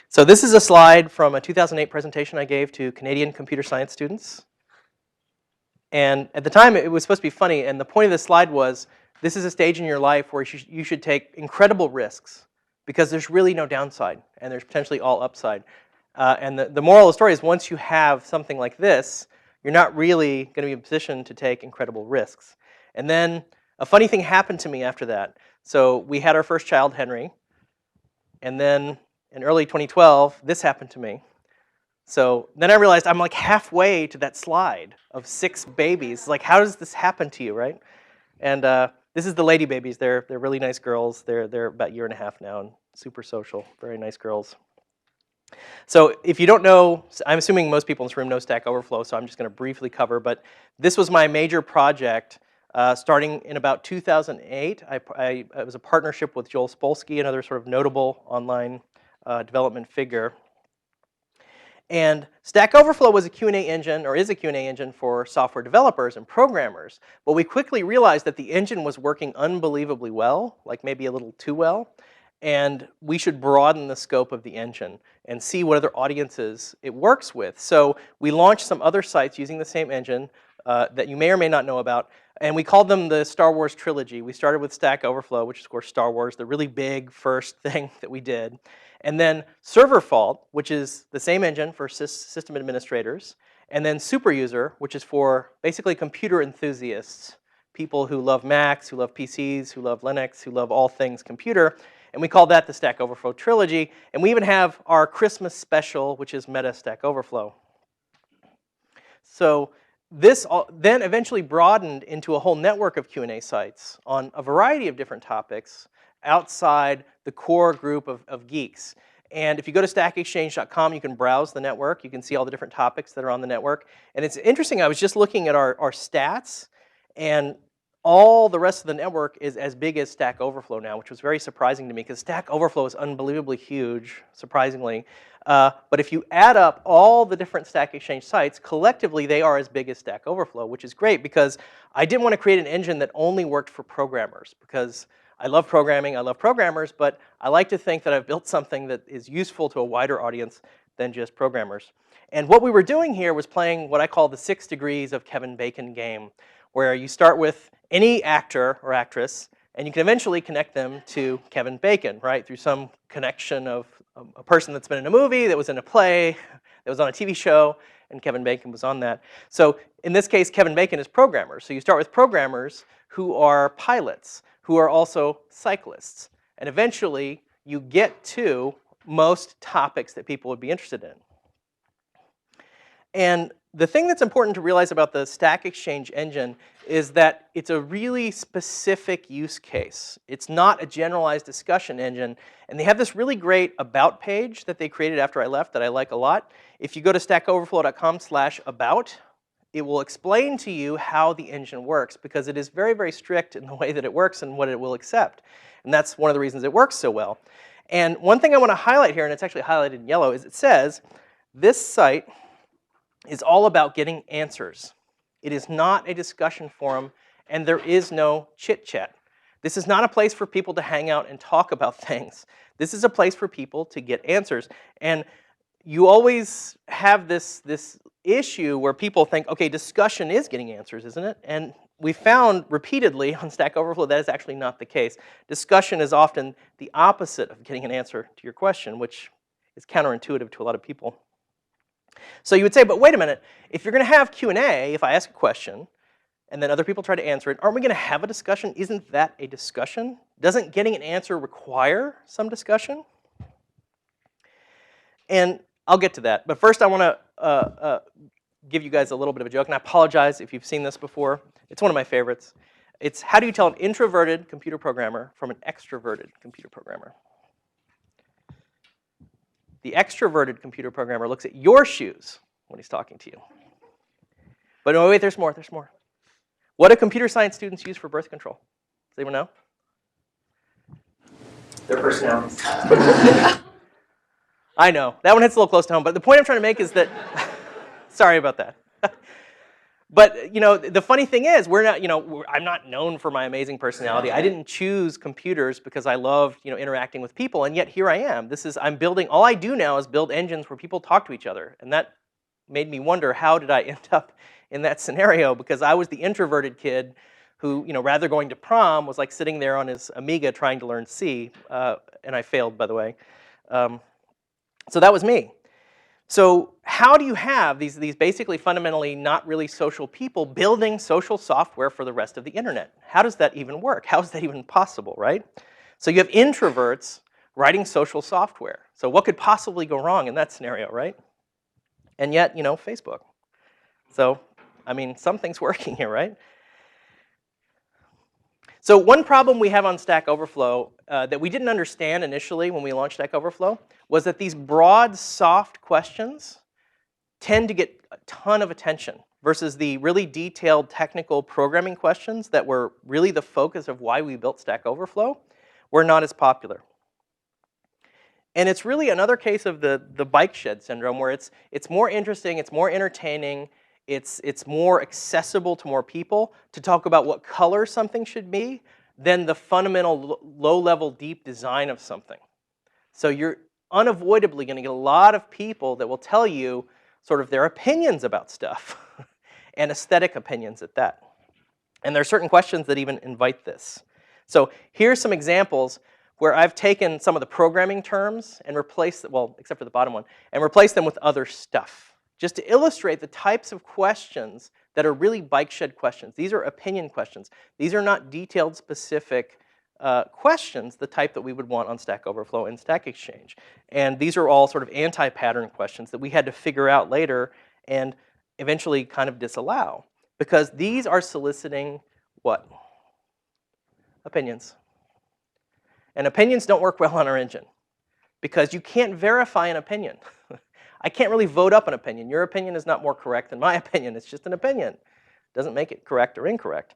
So this is a slide from a 2008 presentation I gave to Canadian computer science students. And at the time, it was supposed to be funny, and the point of this slide was, this is a stage in your life where you should take incredible risks, because there's really no downside, and there's potentially all upside. And the moral of the story is, once you have something like this, you're not really going to be in a position to take incredible risks. And then a funny thing happened to me after that. So we had our first child, Henry, and then in early 2012, this happened to me. So then I realized I'm like halfway to that slide of 6 babies. Like, how does this happen to you, right? And this is the lady babies. They're really nice girls. They're about a year and a half now and super social, very nice girls. So if you don't know, I'm assuming most people in this room know Stack Overflow, so I'm just going to briefly cover. But this was my major project starting in about 2008. It was a partnership with Joel Spolsky, another sort of notable online development figure. And Stack Overflow was a Q&A engine, or is a Q&A engine for software developers and programmers. But we quickly realized that the engine was working unbelievably well, like maybe a little too well. And we should broaden the scope of the engine and see what other audiences it works with. So we launched some other sites using the same engine that you may or may not know about. And we called them the Star Wars trilogy. We started with Stack Overflow, which is, of course, Star Wars, the really big first thing that we did. And then Server Fault, which is the same engine for system administrators. And then Super User, which is for basically computer enthusiasts, people who love Macs, who love PCs, who love Linux, who love all things computer. And we call that the Stack Overflow trilogy. And we even have our Christmas special, which is Meta Stack Overflow. So this then eventually broadened into a whole network of Q&A sites on a variety of different topics outside the core group of geeks. And if you go to stackexchange.com, you can browse the network. You can see all the different topics that are on the network. And it's interesting, I was just looking at our stats, and all the rest of the network is as big as Stack Overflow now, which was very surprising to me, because Stack Overflow is unbelievably huge, surprisingly. But if you add up all the different Stack Exchange sites, collectively they are as big as Stack Overflow, which is great, because I didn't want to create an engine that only worked for programmers, because I love programming, I love programmers, but I like to think that I've built something that is useful to a wider audience than just programmers. And what we were doing here was playing what I call the 6 degrees of Kevin Bacon game, where you start with any actor or actress, and you can eventually connect them to Kevin Bacon, right, through some connection of a person that's been in a movie, that was in a play, that was on a TV show, and Kevin Bacon was on that. So in this case, Kevin Bacon is programmers. So you start with programmers who are pilots, who are also cyclists. And eventually, you get to most topics that people would be interested in. And the thing that's important to realize about the Stack Exchange engine is that it's a really specific use case. It's not a generalized discussion engine. And they have this really great about page that they created after I left that I like a lot. If you go to stackoverflow.com/about, it will explain to you how the engine works, because it is very, very strict in the way that it works and what it will accept. And that's one of the reasons it works so well. And one thing I want to highlight here, and it's actually highlighted in yellow, is it says, this site is all about getting answers. It is not a discussion forum, and there is no chit-chat. This is not a place for people to hang out and talk about things. This is a place for people to get answers. And you always have this issue where people think, okay, discussion is getting answers, isn't it? And we found repeatedly on Stack Overflow that is actually not the case. Discussion is often the opposite of getting an answer to your question, which is counterintuitive to a lot of people. So you would say, but wait a minute, if you're going to have Q&A, if I ask a question, and then other people try to answer it, aren't we going to have a discussion? Isn't that a discussion? Doesn't getting an answer require some discussion? And I'll get to that. But first I want to give you guys a little bit of a joke, and I apologize if you've seen this before. It's one of my favorites. It's, how do you tell an introverted computer programmer from an extroverted computer programmer? The extroverted computer programmer looks at your shoes when he's talking to you. But no, wait, there's more, there's more. What do computer science students use for birth control? Does anyone know? Their personalities. I know, that one hits a little close to home, but the point I'm trying to make is that, sorry about that. But you know, the funny thing is, we're not. You know, I'm not known for my amazing personality. I didn't choose computers because I loved, you know, interacting with people, and yet here I am. I'm building. All I do now is build engines where people talk to each other, and that made me wonder, how did I end up in that scenario? Because I was the introverted kid who, you know, rather going to prom, was like sitting there on his Amiga trying to learn C, and I failed, by the way. So that was me. So how do you have these basically fundamentally not really social people building social software for the rest of the internet? How does that even work? How is that even possible, right? So you have introverts writing social software. So what could possibly go wrong in that scenario, right? And yet, you know, Facebook. So, I mean, something's working here, right? So one problem we have on Stack Overflow that we didn't understand initially when we launched Stack Overflow was that these broad, soft questions tend to get a ton of attention versus the really detailed technical programming questions that were really the focus of why we built Stack Overflow were not as popular. And it's really another case of the bike shed syndrome, where it's more interesting, it's more entertaining, it's more accessible to more people to talk about what color something should be than the fundamental low-level deep design of something. So you're unavoidably going to get a lot of people that will tell you sort of their opinions about stuff, and aesthetic opinions at that. And there are certain questions that even invite this. So here's some examples where I've taken some of the programming terms and replaced, well, except for the bottom one, and replaced them with other stuff, just to illustrate the types of questions that are really bike shed questions. These are opinion questions. These are not detailed, specific questions, the type that we would want on Stack Overflow and Stack Exchange. And these are all sort of anti-pattern questions that we had to figure out later and eventually kind of disallow, because these are soliciting what? Opinions. And opinions don't work well on our engine, because you can't verify an opinion. I can't really vote up an opinion. Your opinion is not more correct than my opinion. It's just an opinion. It doesn't make it correct or incorrect.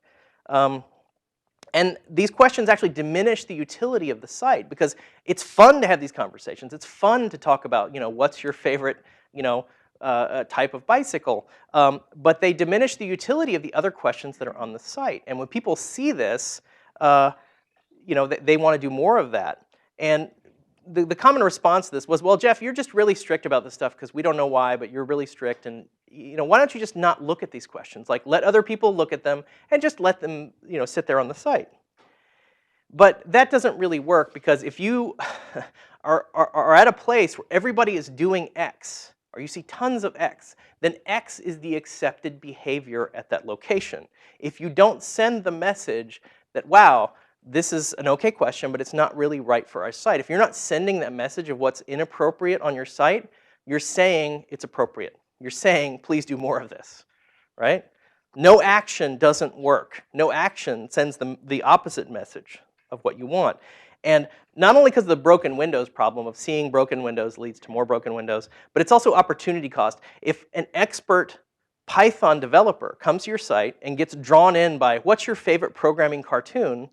And these questions actually diminish the utility of the site, because it's fun to have these conversations. It's fun to talk about, you know, what's your favorite, you know, type of bicycle. But they diminish the utility of the other questions that are on the site. And when people see this, you know, they want to do more of that. And the common response to this was, well, Jeff, you're just really strict about this stuff because we don't know why, but you're really strict. And you know, why don't you just not look at these questions? Like, let other people look at them and just let them, you know, sit there on the site. But that doesn't really work, because if you are at a place where everybody is doing X, or you see tons of X, then X is the accepted behavior at that location. If you don't send the message that, wow, this is an okay question, but it's not really right for our site. If you're not sending that message of what's inappropriate on your site, you're saying it's appropriate. You're saying, please do more of this, right? No action doesn't work. No action sends the opposite message of what you want. And not only because of the broken windows problem of seeing broken windows leads to more broken windows, but it's also opportunity cost. If an expert Python developer comes to your site and gets drawn in by what's your favorite programming cartoon,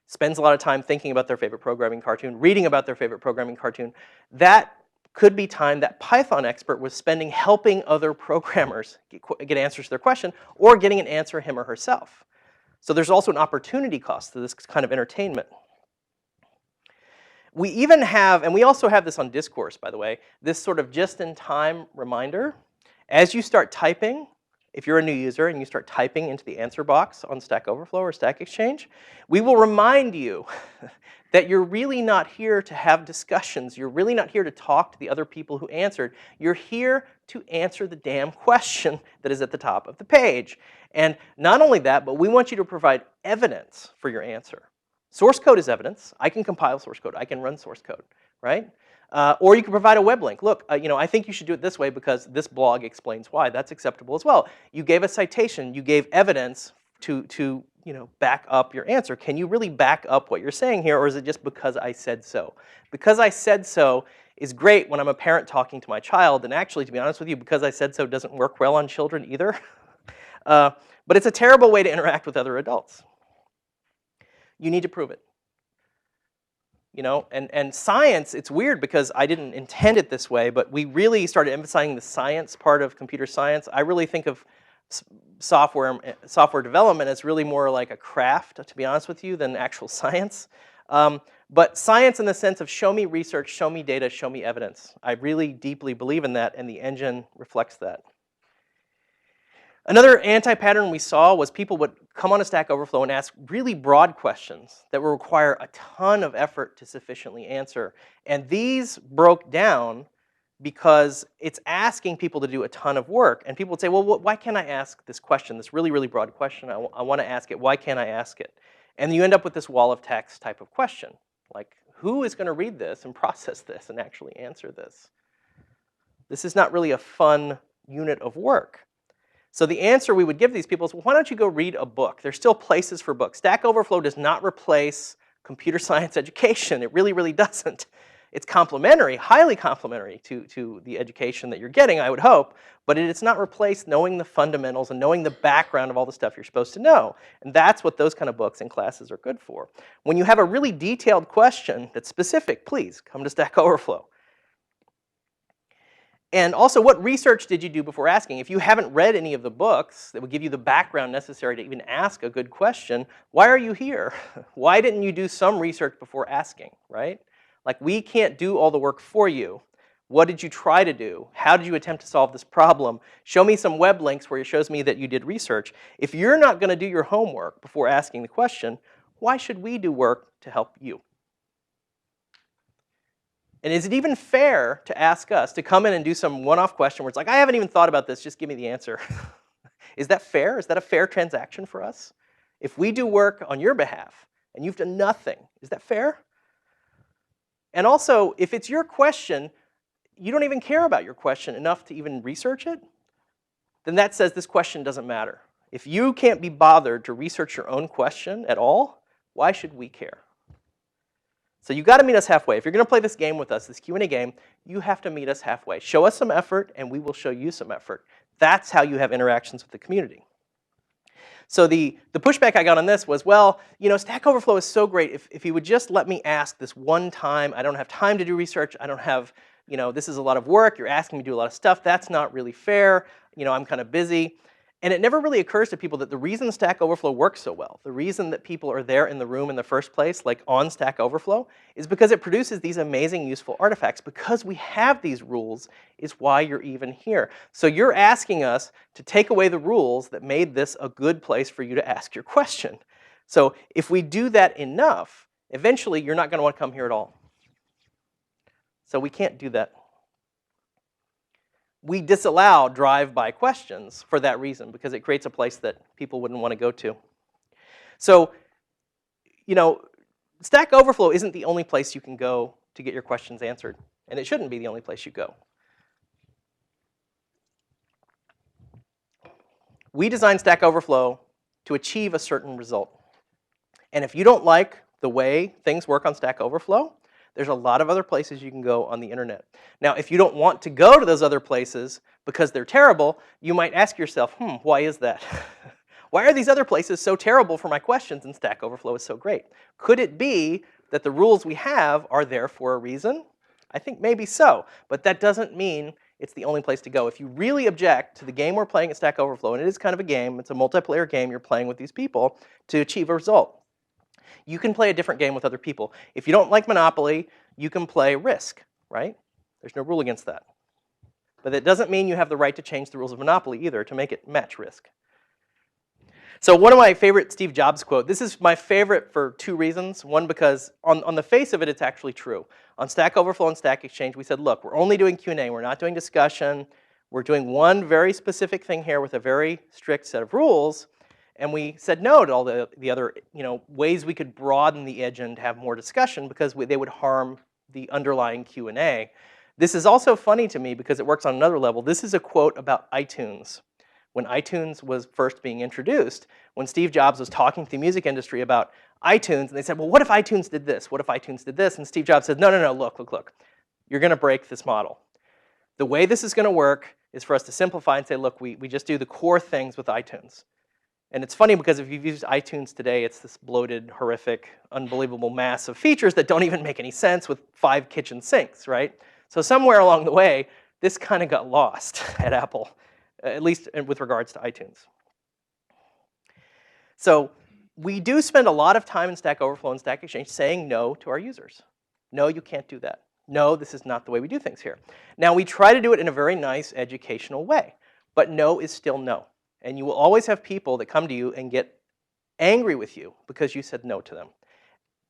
spends a lot of time thinking about their favorite programming cartoon, reading about their favorite programming cartoon, that could be time that Python expert was spending helping other programmers get answers to their question, or getting an answer him or herself. So there's also an opportunity cost to this kind of entertainment. We even have, and we also have this on Discourse, by the way, this sort of just-in-time reminder. As you start typing, if you're a new user and you start typing into the answer box on Stack Overflow or Stack Exchange, we will remind you that you're really not here to have discussions. You're really not here to talk to the other people who answered. You're here to answer the damn question that is at the top of the page. And not only that, but we want you to provide evidence for your answer. Source code is evidence. I can compile source code. I can run source code, right? Or you can provide a web link. Look, you know, I think you should do it this way because this blog explains why. That's acceptable as well. You gave a citation. You gave evidence to you know, back up your answer. Can you really back up what you're saying here, or is it just because I said so? Because I said so is great when I'm a parent talking to my child, and actually, to be honest with you, because I said so doesn't work well on children either. But it's a terrible way to interact with other adults. You need to prove it. You know, and science, it's weird because I didn't intend it this way, but we really started emphasizing the science part of computer science. I really think of software development is really more like a craft, to be honest with you, than actual science. But science in the sense of show me research, show me data, show me evidence. I really deeply believe in that, and the engine reflects that. Another anti-pattern we saw was people would come on a Stack Overflow and ask really broad questions that would require a ton of effort to sufficiently answer. And these broke down because it's asking people to do a ton of work. And people would say, well, why can't I ask this question, this really, really broad question? I want to ask it. Why can't I ask it? And you end up with this wall of text type of question. Like, who is going to read this and process this and actually answer this? This is not really a fun unit of work. So the answer we would give these people is, well, why don't you go read a book? There's still places for books. Stack Overflow does not replace computer science education. It really, really doesn't. It's complementary, highly complementary to the education that you're getting, I would hope, but it's not replaced knowing the fundamentals and knowing the background of all the stuff you're supposed to know. And that's what those kind of books and classes are good for. When you have a really detailed question that's specific, please come to Stack Overflow. And also, what research did you do before asking? If you haven't read any of the books that would give you the background necessary to even ask a good question, why are you here? Why didn't you do some research before asking, right? Like, we can't do all the work for you. What did you try to do? How did you attempt to solve this problem? Show me some web links where it shows me that you did research. If you're not going to do your homework before asking the question, why should we do work to help you? And is it even fair to ask us to come in and do some one-off question where it's like, I haven't even thought about this, just give me the answer? Is that fair? Is that a fair transaction for us? If we do work on your behalf and you've done nothing, is that fair? And also, if it's your question, you don't even care about your question enough to even research it, then that says this question doesn't matter. If you can't be bothered to research your own question at all, why should we care? So you've got to meet us halfway. If you're going to play this game with us, this Q&A game, you have to meet us halfway. Show us some effort, and we will show you some effort. That's how you have interactions with the community. So the pushback I got on this was, well, you know, Stack Overflow is so great. If you would just let me ask this one time, I don't have time to do research. I don't have, you know, this is a lot of work. You're asking me to do a lot of stuff. That's not really fair. You know, I'm kind of busy. And it never really occurs to people that the reason Stack Overflow works so well, the reason that people are there in the room in the first place, like on Stack Overflow, is because it produces these amazing, useful artifacts. Because we have these rules is why you're even here. So you're asking us to take away the rules that made this a good place for you to ask your question. So if we do that enough, eventually you're not going to want to come here at all. So we can't do that. We disallow drive-by questions for that reason, because it creates a place that people wouldn't want to go to. So, you know, Stack Overflow isn't the only place you can go to get your questions answered, and it shouldn't be the only place you go. We designed Stack Overflow to achieve a certain result. And if you don't like the way things work on Stack Overflow, there's a lot of other places you can go on the internet. Now, if you don't want to go to those other places because they're terrible, you might ask yourself, why is that? Why are these other places so terrible for my questions and Stack Overflow is so great? Could it be that the rules we have are there for a reason? I think maybe so, but that doesn't mean it's the only place to go. If you really object to the game we're playing at Stack Overflow, and it is kind of a game, it's a multiplayer game you're playing with these people to achieve a result, you can play a different game with other people. If you don't like Monopoly, you can play Risk, right? There's no rule against that. But that doesn't mean you have the right to change the rules of Monopoly either to make it match Risk. So one of my favorite Steve Jobs quotes, this is my favorite for two reasons. One, because on the face of it, it's actually true. On Stack Overflow and Stack Exchange, we said, look, we're only doing Q&A. We're not doing discussion. We're doing one very specific thing here with a very strict set of rules. And we said no to all the other ways we could broaden the edge and have more discussion, because they would harm the underlying Q&A. This is also funny to me because it works on another level. This is a quote about iTunes. When iTunes was first being introduced, when Steve Jobs was talking to the music industry about iTunes, and they said, well, what if iTunes did this? What if iTunes did this? And Steve Jobs said, no, look. You're going to break this model. The way this is going to work is for us to simplify and say, look, we just do the core things with iTunes. And it's funny because if you've used iTunes today, it's this bloated, horrific, unbelievable mass of features that don't even make any sense with 5 kitchen sinks, right? So somewhere along the way, this kind of got lost at Apple. at least with regards to iTunes. So we do spend a lot of time in Stack Overflow and Stack Exchange saying no to our users. No, you can't do that. No, this is not the way we do things here. Now, we try to do it in a very nice educational way, but no is still no. And you will always have people that come to you and get angry with you because you said no to them.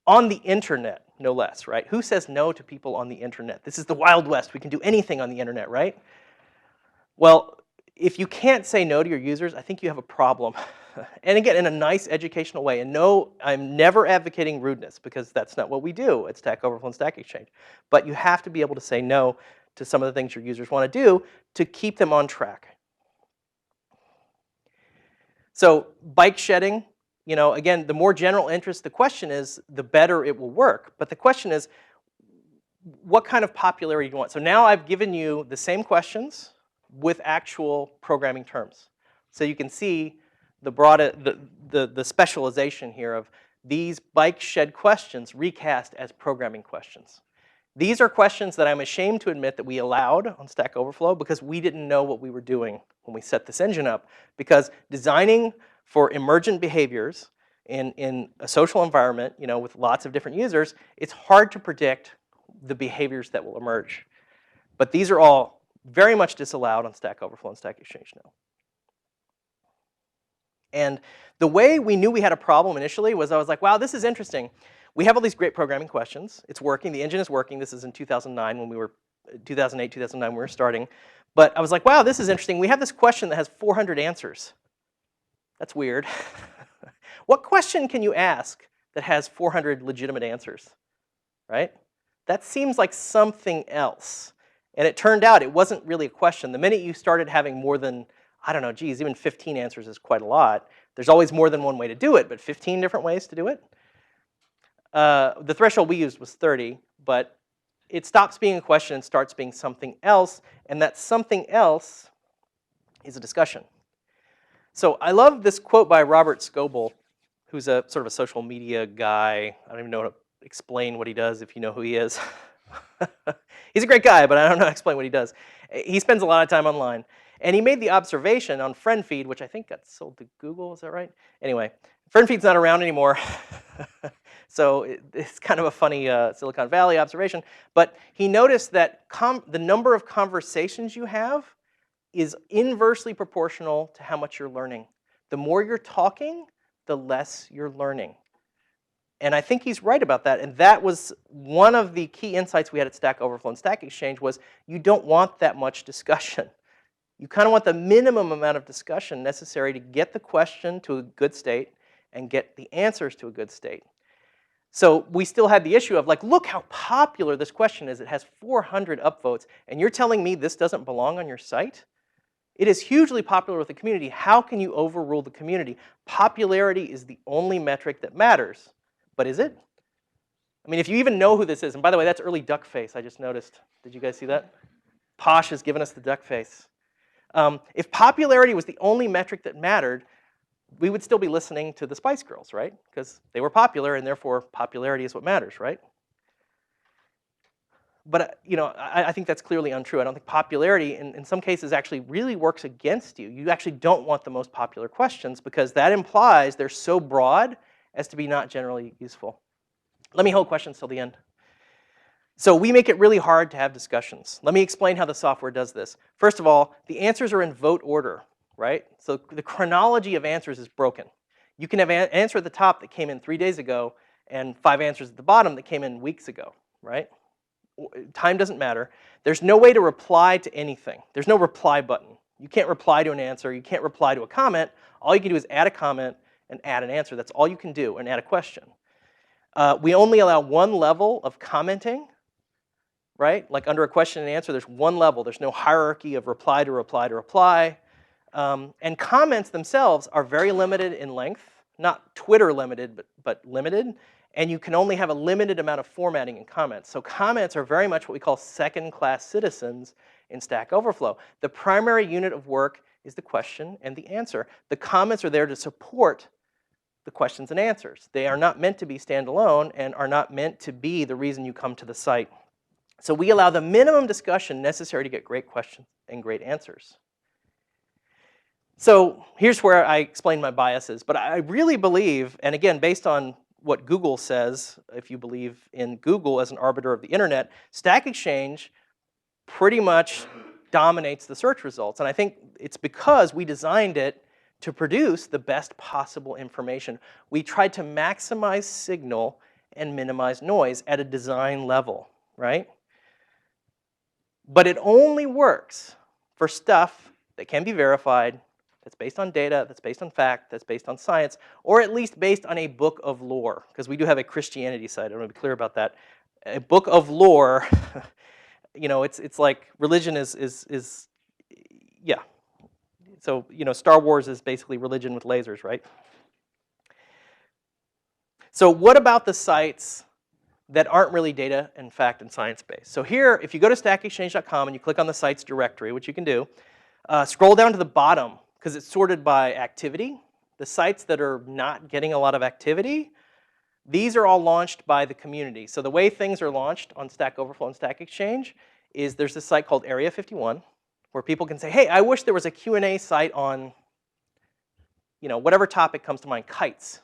On the internet, no less, right? Who says no to people on the internet? This is the Wild West. We can do anything on the internet, right? Well, if you can't say no to your users, I think you have a problem. And again, in a nice educational way. And no, I'm never advocating rudeness because that's not what we do at Stack Overflow and Stack Exchange. But you have to be able to say no to some of the things your users want to do to keep them on track. So bike shedding, you know, again, the more general interest the question is, the better it will work. But the question is, what kind of popularity do you want? So now I've given you the same questions with actual programming terms. So you can see the specialization here of these bike shed questions recast as programming questions. These are questions that I'm ashamed to admit that we allowed on Stack Overflow because we didn't know what we were doing when we set this engine up. Because designing for emergent behaviors in a social environment, you know, with lots of different users, it's hard to predict the behaviors that will emerge. But these are all very much disallowed on Stack Overflow and Stack Exchange now. And the way we knew we had a problem initially was I was like, wow, this is interesting. We have all these great programming questions. It's working. The engine is working. This is in 2009 when we were, 2008, 2009 we were starting. But I was like, wow, this is interesting. We have this question that has 400 answers. That's weird. What question can you ask that has 400 legitimate answers, right? That seems like something else. And it turned out it wasn't really a question. The minute you started having more than, I don't know, geez, even 15 answers is quite a lot. There's always more than one way to do it, but 15 different ways to do it? The threshold we used was 30, but it stops being a question and starts being something else, and that something else is a discussion. So I love this quote by Robert Scoble, who's a sort of a social media guy. I don't even know how to explain what he does if you know who he is. He's a great guy, but I don't know how to explain what he does. He spends a lot of time online. And he made the observation on FriendFeed, which I think got sold to Google, is that right? Anyway, FriendFeed's not around anymore. So it's kind of a funny Silicon Valley observation. But he noticed that the number of conversations you have is inversely proportional to how much you're learning. The more you're talking, the less you're learning. And I think he's right about that. And that was one of the key insights we had at Stack Overflow and Stack Exchange was you don't want that much discussion. You kind of want the minimum amount of discussion necessary to get the question to a good state and get the answers to a good state. So we still had the issue of like, look how popular this question is. It has 400 upvotes, and you're telling me this doesn't belong on your site? It is hugely popular with the community. How can you overrule the community? Popularity is the only metric that matters. But is it? I mean, if you even know who this is, and by the way, that's early duck face, I just noticed. Did you guys see that? Posh has given us the duck face. If popularity was the only metric that mattered, we would still be listening to the Spice Girls, right? Because they were popular, and therefore popularity is what matters, right? But you know, I think that's clearly untrue. I don't think popularity, in some cases, actually really works against you. You actually don't want the most popular questions because that implies they're so broad as to be not generally useful. Let me hold questions till the end. So we make it really hard to have discussions. Let me explain how the software does this. First of all, the answers are in vote order, right? So the chronology of answers is broken. You can have an answer at the top that came in 3 days ago and 5 answers at the bottom that came in weeks ago, right? Time doesn't matter. There's no way to reply to anything. There's no reply button. You can't reply to an answer. You can't reply to a comment. All you can do is add a comment and add an answer. That's all you can do, and add a question. We only allow one level of commenting, right? Like under a question and answer, there's one level. There's no hierarchy of reply to reply to reply. And comments themselves are very limited in length, not Twitter limited, but limited. And you can only have a limited amount of formatting in comments. So comments are very much what we call second-class citizens in Stack Overflow. The primary unit of work is the question and the answer. The comments are there to support the questions and answers. They are not meant to be standalone and are not meant to be the reason you come to the site. So we allow the minimum discussion necessary to get great questions and great answers. So here's where I explain my biases. But I really believe, and again, based on what Google says, if you believe in Google as an arbiter of the internet, Stack Exchange pretty much dominates the search results. And I think it's because we designed it to produce the best possible information. We tried to maximize signal and minimize noise at a design level, right? But it only works for stuff that can be verified, that's based on data, that's based on fact, that's based on science, or at least based on a book of lore, because we do have a Christianity site. I want to be clear about that. A book of lore, you know, it's like religion is yeah. So, you know, Star Wars is basically religion with lasers, right? So what about the sites that aren't really data and fact and science based? So here, if you go to stackexchange.com and you click on the sites directory, which you can do, scroll down to the bottom because it's sorted by activity. The sites that are not getting a lot of activity, these are all launched by the community. So the way things are launched on Stack Overflow and Stack Exchange is there's this site called Area 51 where people can say, hey, I wish there was a Q&A site on, you know, whatever topic comes to mind, kites.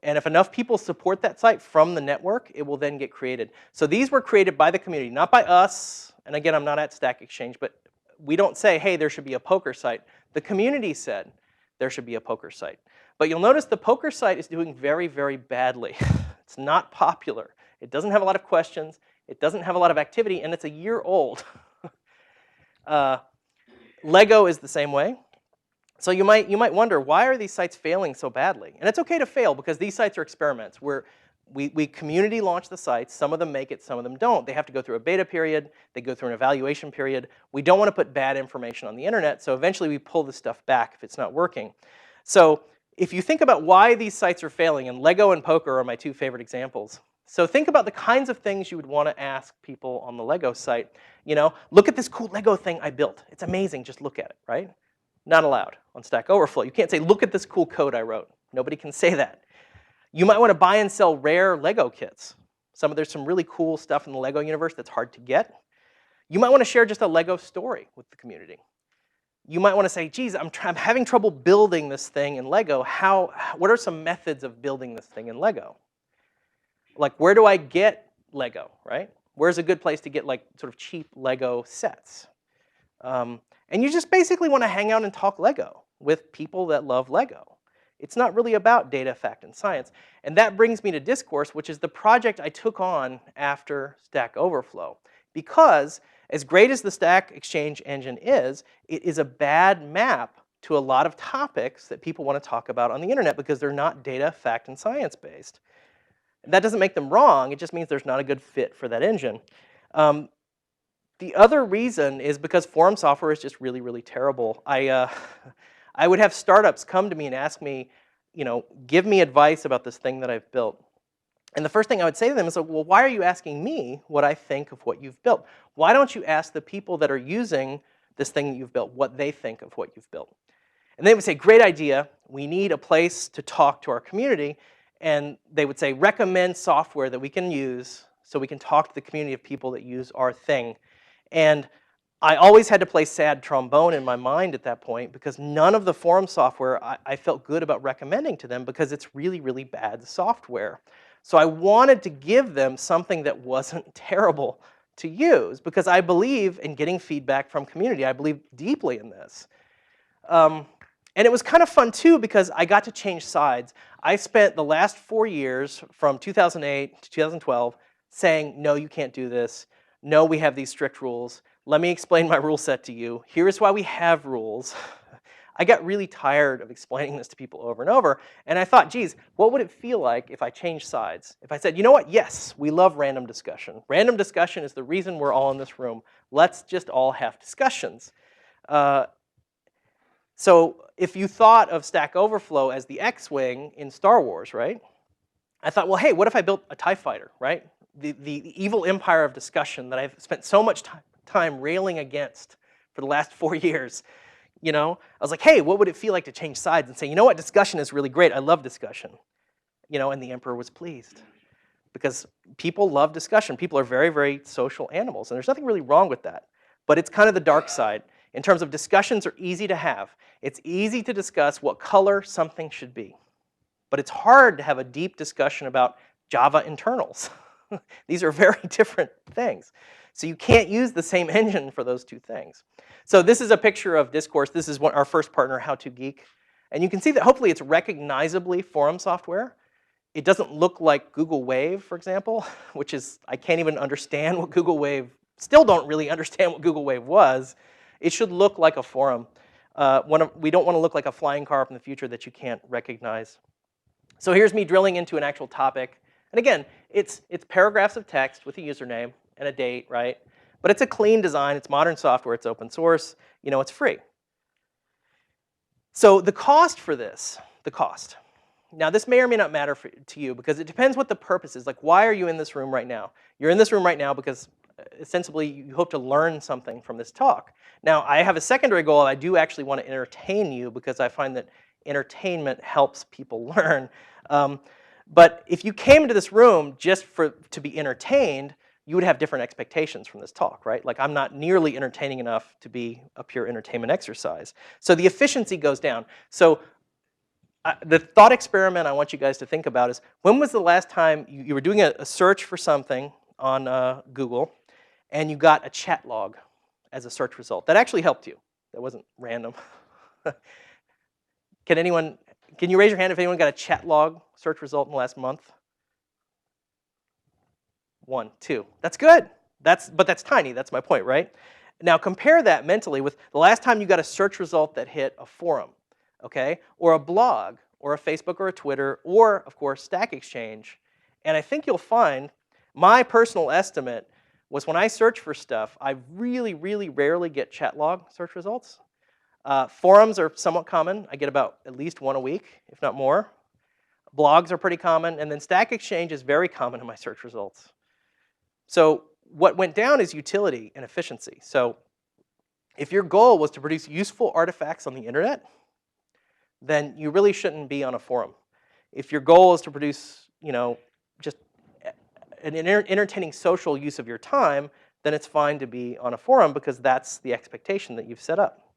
And if enough people support that site from the network, it will then get created. So these were created by the community, not by us. And again, I'm not at Stack Exchange, but we don't say, hey, there should be a poker site. The community said there should be a poker site. But you'll notice the poker site is doing very, very badly. It's not popular. It doesn't have a lot of questions. It doesn't have a lot of activity, and it's a year old. Lego is the same way. So you might wonder, why are these sites failing so badly? And it's okay to fail because these sites are experiments where we community launch the sites. Some of them make it, some of them don't. They have to go through a beta period. They go through an evaluation period. We don't want to put bad information on the internet, so eventually we pull this stuff back if it's not working. So if you think about why these sites are failing, and Lego and poker are my two favorite examples. So think about the kinds of things you would want to ask people on the Lego site. You know, look at this cool Lego thing I built. It's amazing, just look at it, right? Not allowed on Stack Overflow. You can't say, look at this cool code I wrote. Nobody can say that. You might want to buy and sell rare Lego kits. There's some really cool stuff in the Lego universe that's hard to get. You might want to share just a Lego story with the community. You might want to say, geez, I'm having trouble building this thing in Lego. What are some methods of building this thing in Lego? Like, where do I get Lego, right? Where's a good place to get like sort of cheap Lego sets? And you just basically want to hang out and talk Lego with people that love Lego. It's not really about data, fact, and science. And that brings me to Discourse, which is the project I took on after Stack Overflow. Because as great as the Stack Exchange engine is, it is a bad map to a lot of topics that people want to talk about on the internet because they're not data, fact, and science based. That doesn't make them wrong. It just means there's not a good fit for that engine. The other reason is because forum software is just really, really terrible. I would have startups come to me and ask me, you know, give me advice about this thing that I've built. And the first thing I would say to them is, well, why are you asking me what I think of what you've built? Why don't you ask the people that are using this thing that you've built what they think of what you've built? And they would say, great idea. We need a place to talk to our community. And they would say, recommend software that we can use so we can talk to the community of people that use our thing. And I always had to play sad trombone in my mind at that point because none of the forum software I felt good about recommending to them because it's really, really bad software. So I wanted to give them something that wasn't terrible to use because I believe in getting feedback from community. I believe deeply in this. And it was kind of fun too because I got to change sides. I spent the last 4 years from 2008 to 2012 saying, no, you can't do this. No, we have these strict rules. Let me explain my rule set to you. Here's why we have rules. I got really tired of explaining this to people over and over. And I thought, geez, what would it feel like if I changed sides? If I said, you know what? Yes, we love random discussion. Random discussion is the reason we're all in this room. Let's just all have discussions. So if you thought of Stack Overflow as the X-Wing in Star Wars, right? I thought, well, hey, what if I built a TIE fighter, right? The evil empire of discussion that I've spent so much time railing against for the last 4 years. You know, I was like, hey, what would it feel like to change sides and say, you know what, discussion is really great. I love discussion. You know, and the emperor was pleased because people love discussion. People are very, very social animals, and there's nothing really wrong with that. But it's kind of the dark side in terms of discussions are easy to have. It's easy to discuss what color something should be, but it's hard to have a deep discussion about Java internals. These are very different things. So you can't use the same engine for those two things. So this is a picture of Discourse. This is our first partner, How to Geek. And you can see that hopefully it's recognizably forum software. It doesn't look like Google Wave, for example, which is, I can't even understand what Google Wave, still don't really understand what Google Wave was. It should look like a forum. We don't want to look like a flying car from the future that you can't recognize. So here's me drilling into an actual topic. And again, it's paragraphs of text with a username and a date, right? But it's a clean design. It's modern software. It's open source. You know, it's free. So the cost for this, the cost. Now, this may or may not matter to you because it depends what the purpose is. Like, why are you in this room right now? You're in this room right now because ostensibly you hope to learn something from this talk. Now, I have a secondary goal. I do actually want to entertain you because I find that entertainment helps people learn. But if you came into this room just to be entertained, you would have different expectations from this talk, right? Like, I'm not nearly entertaining enough to be a pure entertainment exercise. So the efficiency goes down. So the thought experiment I want you guys to think about is, when was the last time you were doing a search for something on Google and you got a chat log as a search result? That actually helped you. That wasn't random. Can you raise your hand if anyone got a chat log search result in the last month? 1, 2. That's good. But that's tiny. That's my point, right? Now compare that mentally with the last time you got a search result that hit a forum, okay, or a blog, or a Facebook, or a Twitter, or of course Stack Exchange. And I think you'll find my personal estimate was when I search for stuff, I really, really rarely get chat log search results. Forums are somewhat common. I get about at least 1 a week, if not more. Blogs are pretty common, and then Stack Exchange is very common in my search results. So what went down is utility and efficiency. So if your goal was to produce useful artifacts on the internet, then you really shouldn't be on a forum. If your goal is to produce, you know, just an entertaining social use of your time, then it's fine to be on a forum because that's the expectation that you've set up.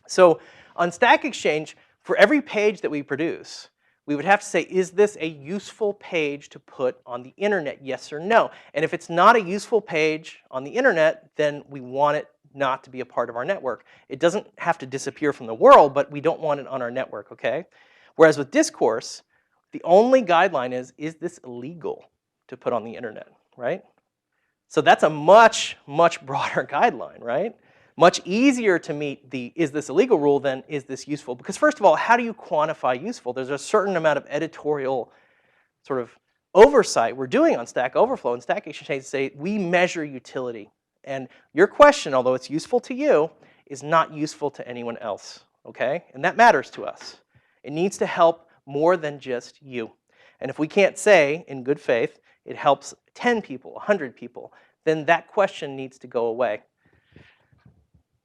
So on Stack Exchange, for every page that we produce, we would have to say, is this a useful page to put on the internet, yes or no? And if it's not a useful page on the internet, then we want it not to be a part of our network. It doesn't have to disappear from the world, but we don't want it on our network, okay? Whereas with Discourse, the only guideline is this illegal to put on the internet, right? So that's a much, much broader guideline, right? Much easier to meet the is this illegal rule than is this useful. Because first of all, how do you quantify useful? There's a certain amount of editorial sort of oversight we're doing on Stack Overflow and Stack Exchange to say we measure utility. And your question, although it's useful to you, is not useful to anyone else, okay? And that matters to us. It needs to help more than just you. And if we can't say, in good faith, it helps 10 people, 100 people, then that question needs to go away.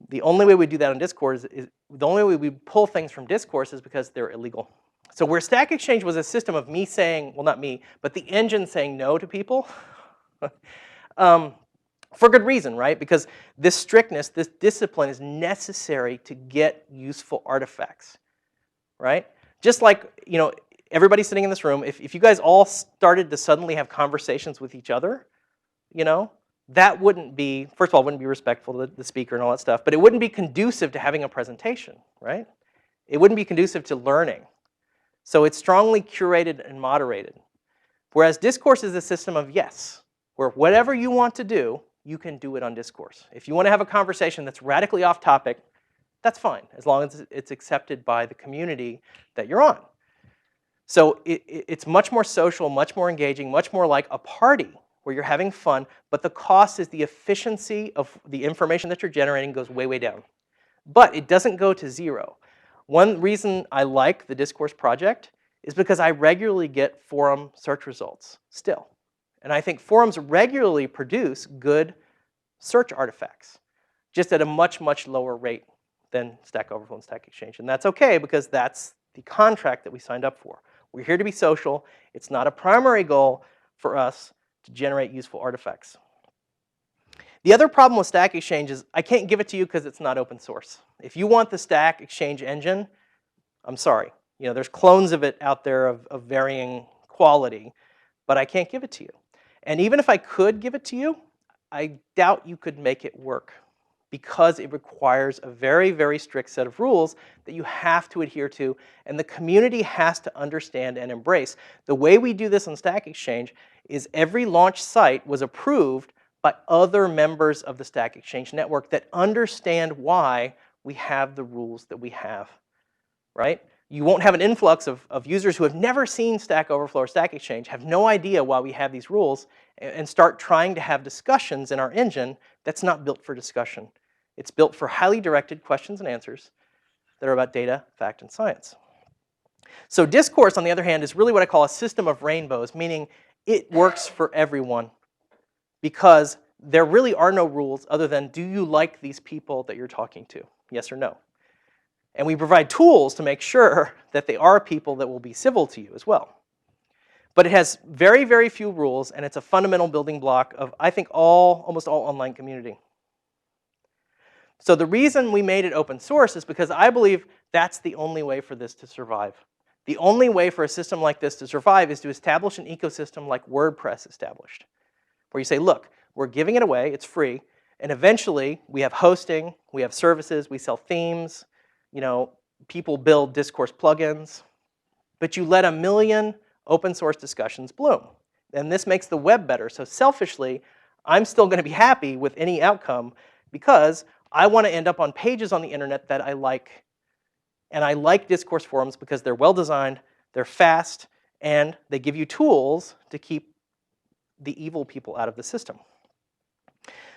The only way we do that on Discourse is the only way we pull things from Discourse is because they're illegal. So where Stack Exchange was a system of me saying, well, not me, but the engine saying no to people, for good reason, right? Because this strictness, this discipline is necessary to get useful artifacts, right? Just like, you know, everybody sitting in this room, if you guys all started to suddenly have conversations with each other, you know, that wouldn't be, first of all, wouldn't be respectful to the speaker and all that stuff, but it wouldn't be conducive to having a presentation, right? It wouldn't be conducive to learning. So it's strongly curated and moderated. Whereas Discourse is a system of yes, where whatever you want to do, you can do it on Discourse. If you want to have a conversation that's radically off topic, that's fine, as long as it's accepted by the community that you're on. So it's much more social, much more engaging, much more like a party where you're having fun, but the cost is the efficiency of the information that you're generating goes way, way down. But it doesn't go to zero. One reason I like the Discourse project is because I regularly get forum search results still. And I think forums regularly produce good search artifacts, just at a much, much lower rate than Stack Overflow and Stack Exchange. And that's okay because that's the contract that we signed up for. We're here to be social. It's not a primary goal for us to generate useful artifacts. The other problem with Stack Exchange is I can't give it to you because it's not open source. If you want the Stack Exchange engine, I'm sorry. You know, there's clones of it out there of varying quality, but I can't give it to you. And even if I could give it to you, I doubt you could make it work because it requires a very, very strict set of rules that you have to adhere to, and the community has to understand and embrace. The way we do this on Stack Exchange is every launch site was approved by other members of the Stack Exchange network that understand why we have the rules that we have, right? You won't have an influx of users who have never seen Stack Overflow or Stack Exchange, have no idea why we have these rules, and start trying to have discussions in our engine that's not built for discussion. It's built for highly directed questions and answers that are about data, fact, and science. So discourse, on the other hand, is really what I call a system of rainbows, meaning it works for everyone because there really are no rules other than, do you like these people that you're talking to? Yes or no? And we provide tools to make sure that they are people that will be civil to you as well. But it has very, very few rules, and it's a fundamental building block of, I think, almost all online community. So the reason we made it open source is because I believe that's the only way for this to survive. The only way for a system like this to survive is to establish an ecosystem like WordPress established, where you say, look, we're giving it away, it's free, and eventually we have hosting, we have services, we sell themes, you know, people build discourse plugins, but you let 1 million open source discussions bloom. And this makes the web better. So selfishly, I'm still going to be happy with any outcome because I want to end up on pages on the internet that I like. And I like discourse forums because they're well designed, they're fast, and they give you tools to keep the evil people out of the system.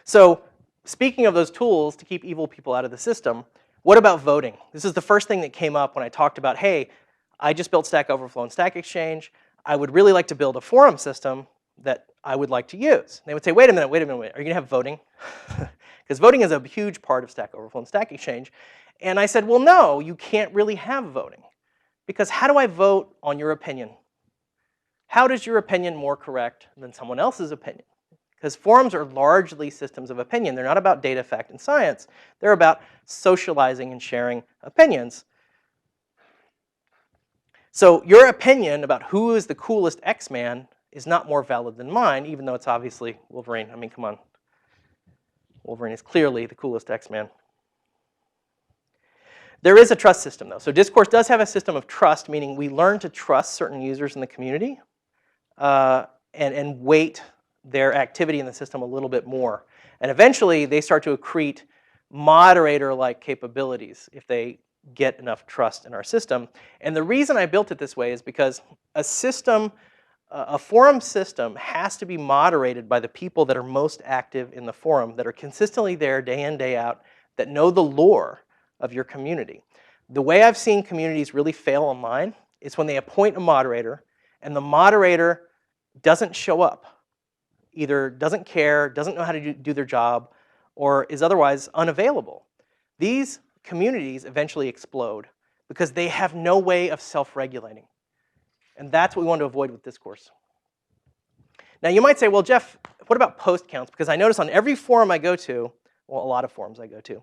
So speaking of those tools to keep evil people out of the system, what about voting? This is the first thing that came up when I talked about, hey, I just built Stack Overflow and Stack Exchange. I would really like to build a forum system that I would like to use. And they would say, wait a minute, are you going to have voting? Because voting is a huge part of Stack Overflow and Stack Exchange. And I said, well, no, you can't really have voting. Because how do I vote on your opinion? How does your opinion more correct than someone else's opinion? Because forums are largely systems of opinion. They're not about data, fact, and science. They're about socializing and sharing opinions. So your opinion about who is the coolest X-Man is not more valid than mine, even though it's obviously Wolverine. I mean, come on. Wolverine is clearly the coolest X-Man. There is a trust system, though. So discourse does have a system of trust, meaning we learn to trust certain users in the community and weight their activity in the system a little bit more. And eventually, they start to accrete moderator-like capabilities if they get enough trust in our system. And the reason I built it this way is because a system, a forum system has to be moderated by the people that are most active in the forum, that are consistently there day in, day out, that know the lore of your community. The way I've seen communities really fail online is when they appoint a moderator and the moderator doesn't show up, either doesn't care, doesn't know how to do their job, or is otherwise unavailable. These communities eventually explode because they have no way of self-regulating. And that's what we want to avoid with discourse. Now you might say, well, Jeff, what about post counts? Because I notice on every forum I go to, well, a lot of forums I go to,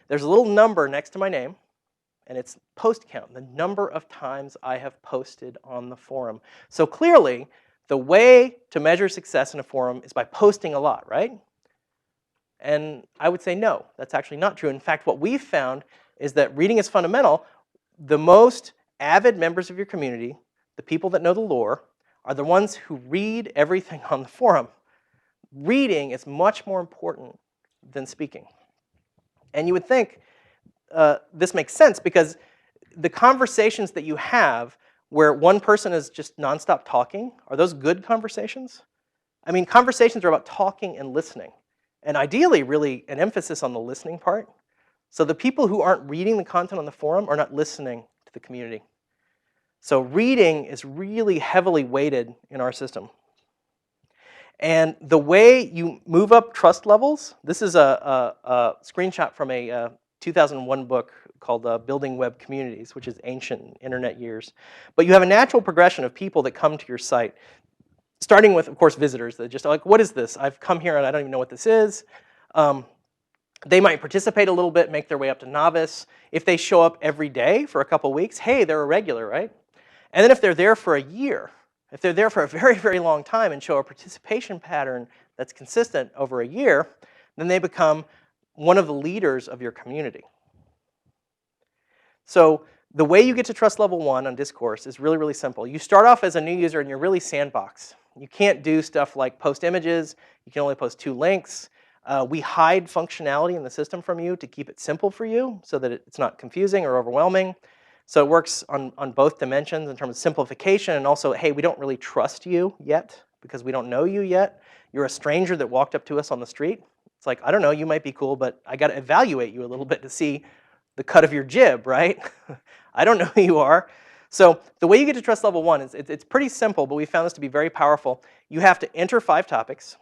there's a little number next to my name, and it's post count, the number of times I have posted on the forum. So clearly, the way to measure success in a forum is by posting a lot, right? And I would say no, that's actually not true. In fact, what we've found is that reading is fundamental. The most avid members of your community, the people that know the lore, are the ones who read everything on the forum. Reading is much more important than speaking. And you would think this makes sense because the conversations that you have where one person is just nonstop talking, are those good conversations? I mean, conversations are about talking and listening. And ideally, really, an emphasis on the listening part. So the people who aren't reading the content on the forum are not listening to the community. So reading is really heavily weighted in our system. And the way you move up trust levels, this is a screenshot from a 2001 book called Building Web Communities, which is ancient internet years. But you have a natural progression of people that come to your site, starting with, of course, visitors that just are like, what is this? I've come here and I don't even know what this is. They might participate a little bit, make their way up to novice. If they show up every day for a couple weeks, hey, they're a regular, right? And then if they're there for a year, if they're there for a very, very long time and show a participation pattern that's consistent over a year, then they become one of the leaders of your community. So the way you get to trust level 1 on discourse is really, really simple. You start off as a new user and you're really sandbox. You can't do stuff like post images. You can only post 2 links. We hide functionality in the system from you to keep it simple for you so that it's not confusing or overwhelming. So it works on both dimensions in terms of simplification and also, hey, we don't really trust you yet because we don't know you yet. You're a stranger that walked up to us on the street. It's like, I don't know, you might be cool, but I got to evaluate you a little bit to see the cut of your jib, right? I don't know who you are. So the way you get to trust level 1 is it's pretty simple, but we found this to be very powerful. You have to enter 5 topics,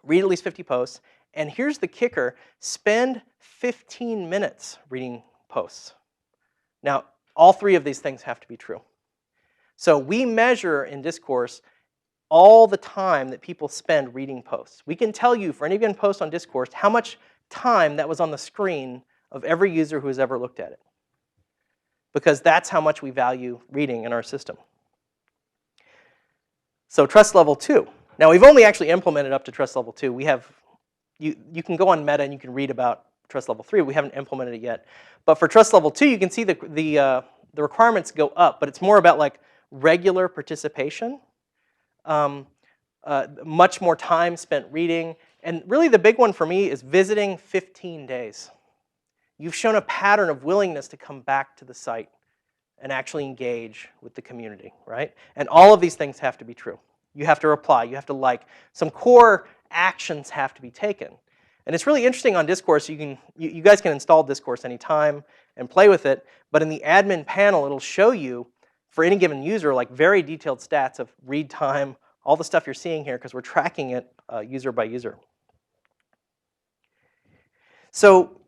read at least 50 posts, and here's the kicker, spend 15 minutes reading posts. Now, all 3 of these things have to be true. So we measure in discourse all the time that people spend reading posts. We can tell you for any given post on discourse how much time that was on the screen of every user who has ever looked at it. Because that's how much we value reading in our system. So trust level 2. Now we've only actually implemented up to trust level 2. We have, you can go on Meta and you can read about trust level 3. We haven't implemented it yet. But for trust level 2, you can see the requirements go up, but it's more about like regular participation, much more time spent reading, and really the big one for me is visiting 15 days. You've shown a pattern of willingness to come back to the site and actually engage with the community, right? And all of these things have to be true. You have to reply, you have to like. Some core actions have to be taken. And it's really interesting on Discourse, you guys can install Discourse anytime and play with it, but in the admin panel it'll show you, for any given user, like very detailed stats of read time, all the stuff you're seeing here, because we're tracking it user by user. So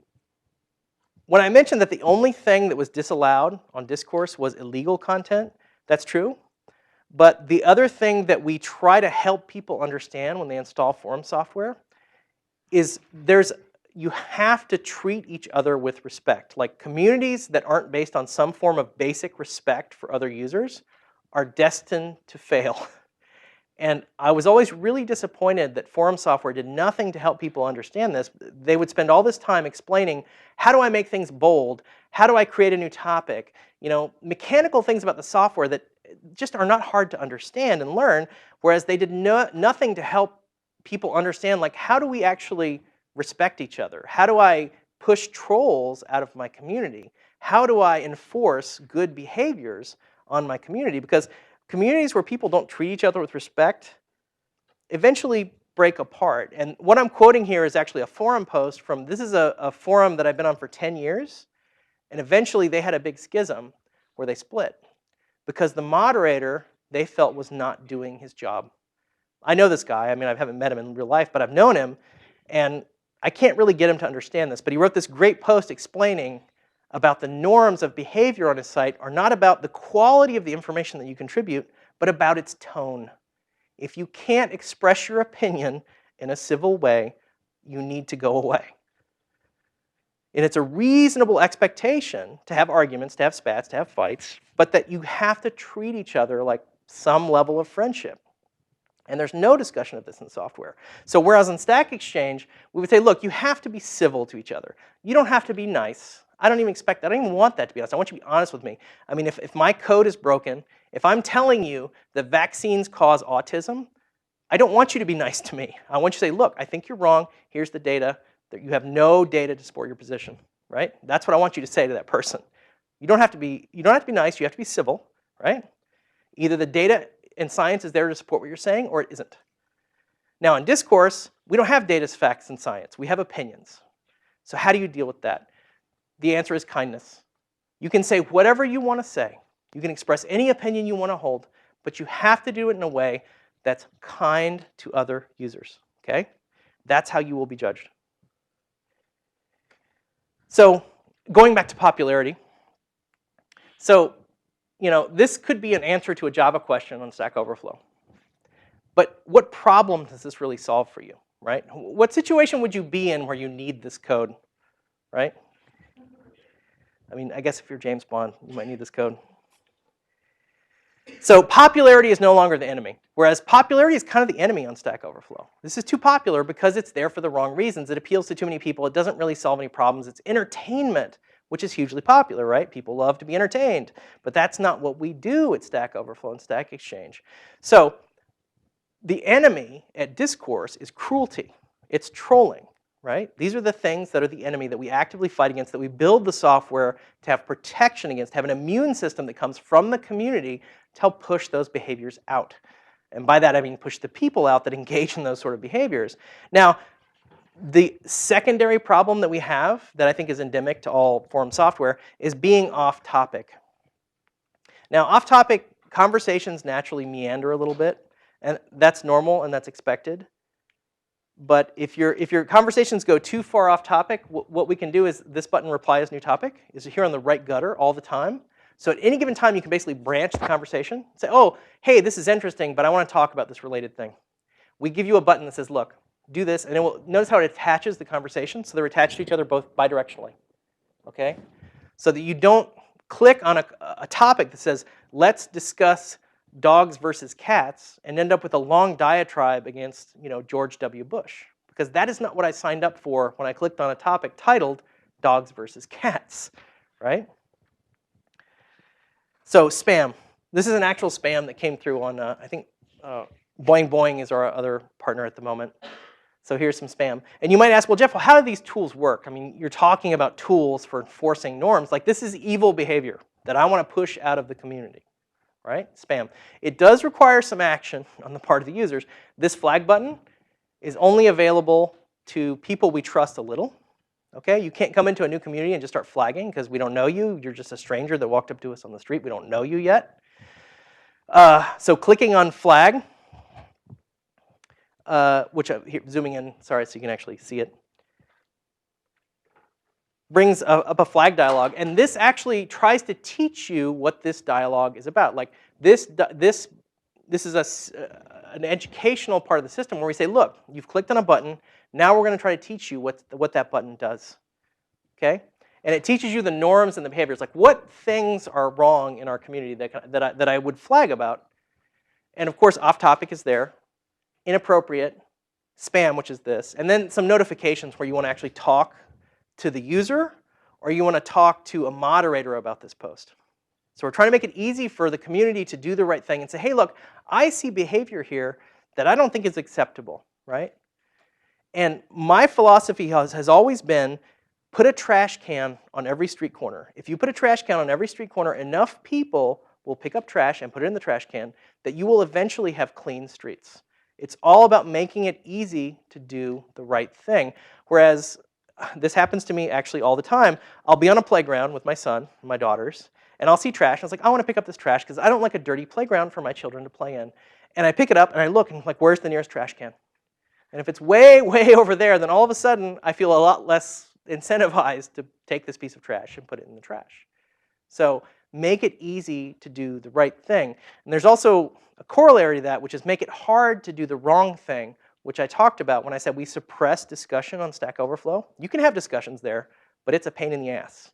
when I mentioned that the only thing that was disallowed on Discourse was illegal content, that's true. But the other thing that we try to help people understand when they install forum software is you have to treat each other with respect. Like communities that aren't based on some form of basic respect for other users are destined to fail. And I was always really disappointed that forum software did nothing to help people understand this. They would spend all this time explaining, how do I make things bold? How do I create a new topic? You know, mechanical things about the software that just are not hard to understand and learn, whereas they did nothing to help people understand, like, how do we actually respect each other? How do I push trolls out of my community? How do I enforce good behaviors on my community? Because communities where people don't treat each other with respect eventually break apart. And what I'm quoting here is actually a forum post from, this is a forum that I've been on for 10 years. And eventually they had a big schism where they split because the moderator, they felt, was not doing his job. I know this guy. I mean, I haven't met him in real life, but I've known him. And I can't really get him to understand this. But he wrote this great post explaining about the norms of behavior on his site are not about the quality of the information that you contribute, but about its tone. If you can't express your opinion in a civil way, you need to go away. And it's a reasonable expectation to have arguments, to have spats, to have fights, but that you have to treat each other like some level of friendship. And there's no discussion of this in software. So whereas on Stack Exchange, we would say, look, you have to be civil to each other. You don't have to be nice. I don't even expect that. I don't even want that to be honest. I want you to be honest with me. I mean, if my code is broken, if I'm telling you that vaccines cause autism, I don't want you to be nice to me. I want you to say, look, I think you're wrong. Here's the data. That you have no data to support your position, right? That's what I want you to say to that person. You don't have to be nice. You have to be civil, right? Either the data and science is there to support what you're saying, or it isn't. Now, in discourse, we don't have data, facts, and science. We have opinions. So how do you deal with that? The answer is kindness. You can say whatever you want to say. You can express any opinion you want to hold, but you have to do it in a way that's kind to other users, okay? That's how you will be judged. So going back to popularity. So, you know, this could be an answer to a Java question on Stack Overflow. But what problem does this really solve for you? right? What situation would you be in where you need this code, right? I mean, I guess if you're James Bond, you might need this code. So popularity is no longer the enemy, whereas popularity is kind of the enemy on Stack Overflow. This is too popular because it's there for the wrong reasons. It appeals to too many people. It doesn't really solve any problems. It's entertainment, which is hugely popular, right? People love to be entertained, but that's not what we do at Stack Overflow and Stack Exchange. So the enemy at discourse is cruelty. It's trolling, right? These are the things that are the enemy that we actively fight against, that we build the software to have protection against, to have an immune system that comes from the community to help push those behaviors out. And by that, I mean push the people out that engage in those sort of behaviors. Now, the secondary problem that we have that I think is endemic to all forum software is being off topic. Now, off topic conversations naturally meander a little bit, and that's normal and that's expected. But if your conversations go too far off topic, what we can do is this button, reply as new topic, is here on the right gutter all the time. So at any given time, you can basically branch the conversation. Say, oh, hey, this is interesting, but I want to talk about this related thing. We give you a button that says, look, do this, and it will notice how it attaches the conversation. So they're attached to each other both bidirectionally, okay? So that you don't click on a topic that says, let's discuss dogs versus cats, and end up with a long diatribe against, George W. Bush, because that is not what I signed up for when I clicked on a topic titled dogs versus cats, right? So spam. This is an actual spam that came through on, I think, Boing Boing is our other partner at the moment. So here's some spam. And you might ask, well, Jeff, how do these tools work? I mean, you're talking about tools for enforcing norms. Like, this is evil behavior that I want to push out of the community, right? Spam. It does require some action on the part of the users. This flag button is only available to people we trust a little. Okay, you can't come into a new community and just start flagging because we don't know you. You're just a stranger that walked up to us on the street. We don't know you yet. So clicking on flag, which here, zooming in, sorry, so you can actually see it, brings up a flag dialog. And this actually tries to teach you what this dialog is about. Like this is an educational part of the system where we say, look, you've clicked on a button. Now we're going to try to teach you what that button does, okay? And it teaches you the norms and the behaviors, like what things are wrong in our community that I would flag about. And of course, off topic is there, inappropriate, spam, which is this, and then some notifications where you want to actually talk to the user or you want to talk to a moderator about this post. So we're trying to make it easy for the community to do the right thing and say, hey, look, I see behavior here that I don't think is acceptable, right? And my philosophy has always been, put a trash can on every street corner. If you put a trash can on every street corner, enough people will pick up trash and put it in the trash can that you will eventually have clean streets. It's all about making it easy to do the right thing. Whereas this happens to me actually all the time. I'll be on a playground with my son and my daughters, and I'll see trash. And I was like, I want to pick up this trash because I don't like a dirty playground for my children to play in. And I pick it up and I look and I'm like, where's the nearest trash can? And if it's way, way over there, then all of a sudden I feel a lot less incentivized to take this piece of trash and put it in the trash. So make it easy to do the right thing. And there's also a corollary to that, which is make it hard to do the wrong thing, which I talked about when I said we suppress discussion on Stack Overflow. You can have discussions there, but it's a pain in the ass,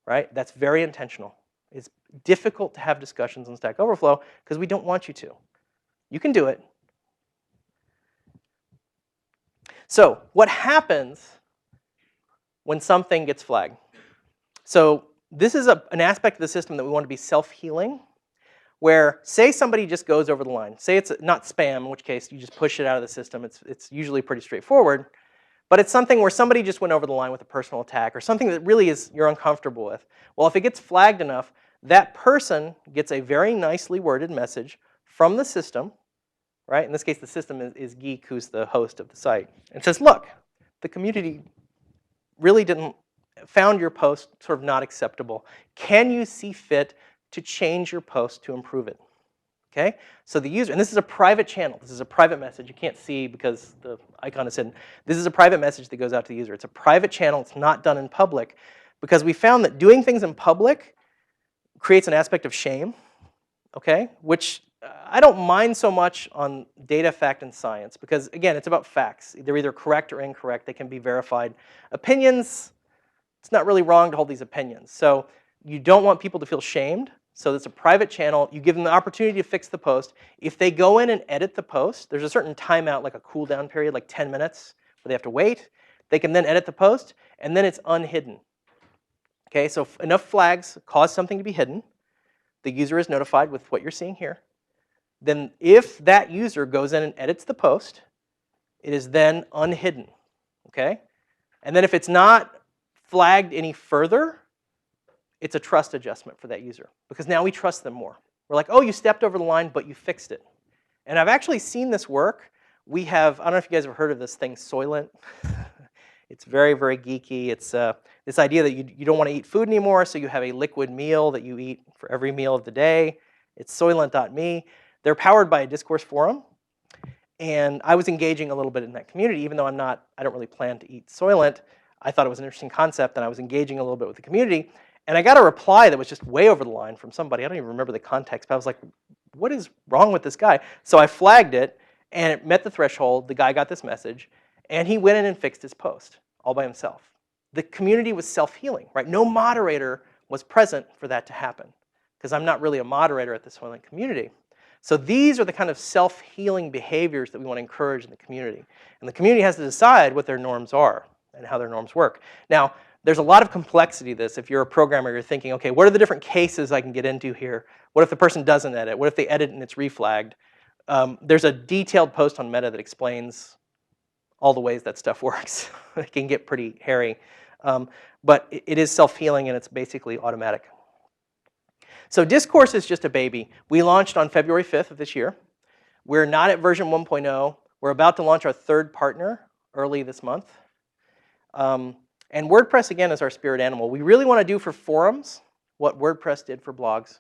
right? That's very intentional. It's difficult to have discussions on Stack Overflow because we don't want you to. You can do it. So what happens when something gets flagged? So this is an aspect of the system that we want to be self-healing, where say somebody just goes over the line. Say it's not spam, in which case you just push it out of the system. It's usually pretty straightforward. But it's something where somebody just went over the line with a personal attack or something that really is you're uncomfortable with. Well, if it gets flagged enough, that person gets a very nicely worded message from the system, right? In this case, the system is Geek, who's the host of the site. And says, look, the community really found your post sort of not acceptable. Can you see fit to change your post to improve it? Okay? So the user, and this is a private channel. This is a private message. You can't see because the icon is hidden. This is a private message that goes out to the user. It's a private channel. It's not done in public because we found that doing things in public creates an aspect of shame, okay? Which I don't mind so much on data, fact, and science because, again, it's about facts. They're either correct or incorrect. They can be verified. Opinions, it's not really wrong to hold these opinions. So you don't want people to feel shamed. So it's a private channel. You give them the opportunity to fix the post. If they go in and edit the post, there's a certain timeout, like a cool down period, like 10 minutes, where they have to wait. They can then edit the post, and then it's unhidden. Okay, so if enough flags cause something to be hidden, the user is notified with what you're seeing here. Then if that user goes in and edits the post, it is then unhidden. Okay? And then if it's not flagged any further, it's a trust adjustment for that user because now we trust them more. We're like, oh, you stepped over the line, but you fixed it. And I've actually seen this work. We have, I don't know if you guys have heard of this thing, Soylent. It's very, very geeky. It's this idea that you don't want to eat food anymore, so you have a liquid meal that you eat for every meal of the day. It's Soylent.me. They're powered by a discourse forum. And I was engaging a little bit in that community, even though I don't really plan to eat Soylent. I thought it was an interesting concept, and I was engaging a little bit with the community. And I got a reply that was just way over the line from somebody. I don't even remember the context, but I was like, what is wrong with this guy? So I flagged it, and it met the threshold. The guy got this message, and he went in and fixed his post all by himself. The community was self-healing, right? No moderator was present for that to happen because I'm not really a moderator at the Soylent community. So these are the kind of self-healing behaviors that we want to encourage in the community. And the community has to decide what their norms are and how their norms work. Now, there's a lot of complexity to this. If you're a programmer, you're thinking, okay, what are the different cases I can get into here? What if the person doesn't edit? What if they edit and it's reflagged? There's a detailed post on Meta that explains all the ways that stuff works. It can get pretty hairy. But it is self-healing, and it's basically automatic. So Discourse is just a baby. We launched on February 5th of this year. We're not at version 1.0. We're about to launch our third partner early this month. And WordPress, again, is our spirit animal. We really want to do for forums what WordPress did for blogs.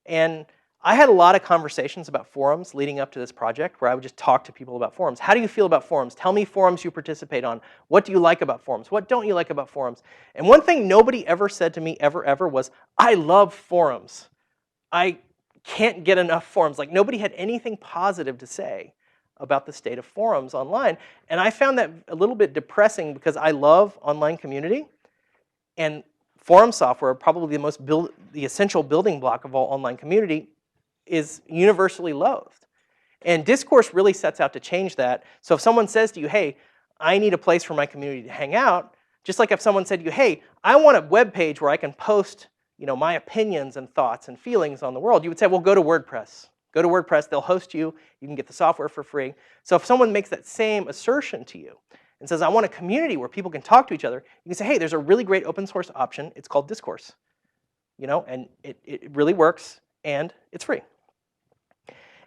And I had a lot of conversations about forums leading up to this project where I would just talk to people about forums. How do you feel about forums? Tell me forums you participate on. What do you like about forums? What don't you like about forums? And one thing nobody ever said to me ever was, I love forums. I can't get enough forums. Like nobody had anything positive to say about the state of forums online. And I found that a little bit depressing because I love online community. And forum software, probably the essential building block of all online community, is universally loathed. And Discourse really sets out to change that. So if someone says to you, hey, I need a place for my community to hang out, just like if someone said to you, hey, I want a web page where I can post my opinions and thoughts and feelings on the world, you would say, well, go to WordPress. Go to WordPress, they'll host you, you can get the software for free. So if someone makes that same assertion to you and says, I want a community where people can talk to each other, you can say, hey, there's a really great open source option, it's called Discourse. And it really works, and it's free.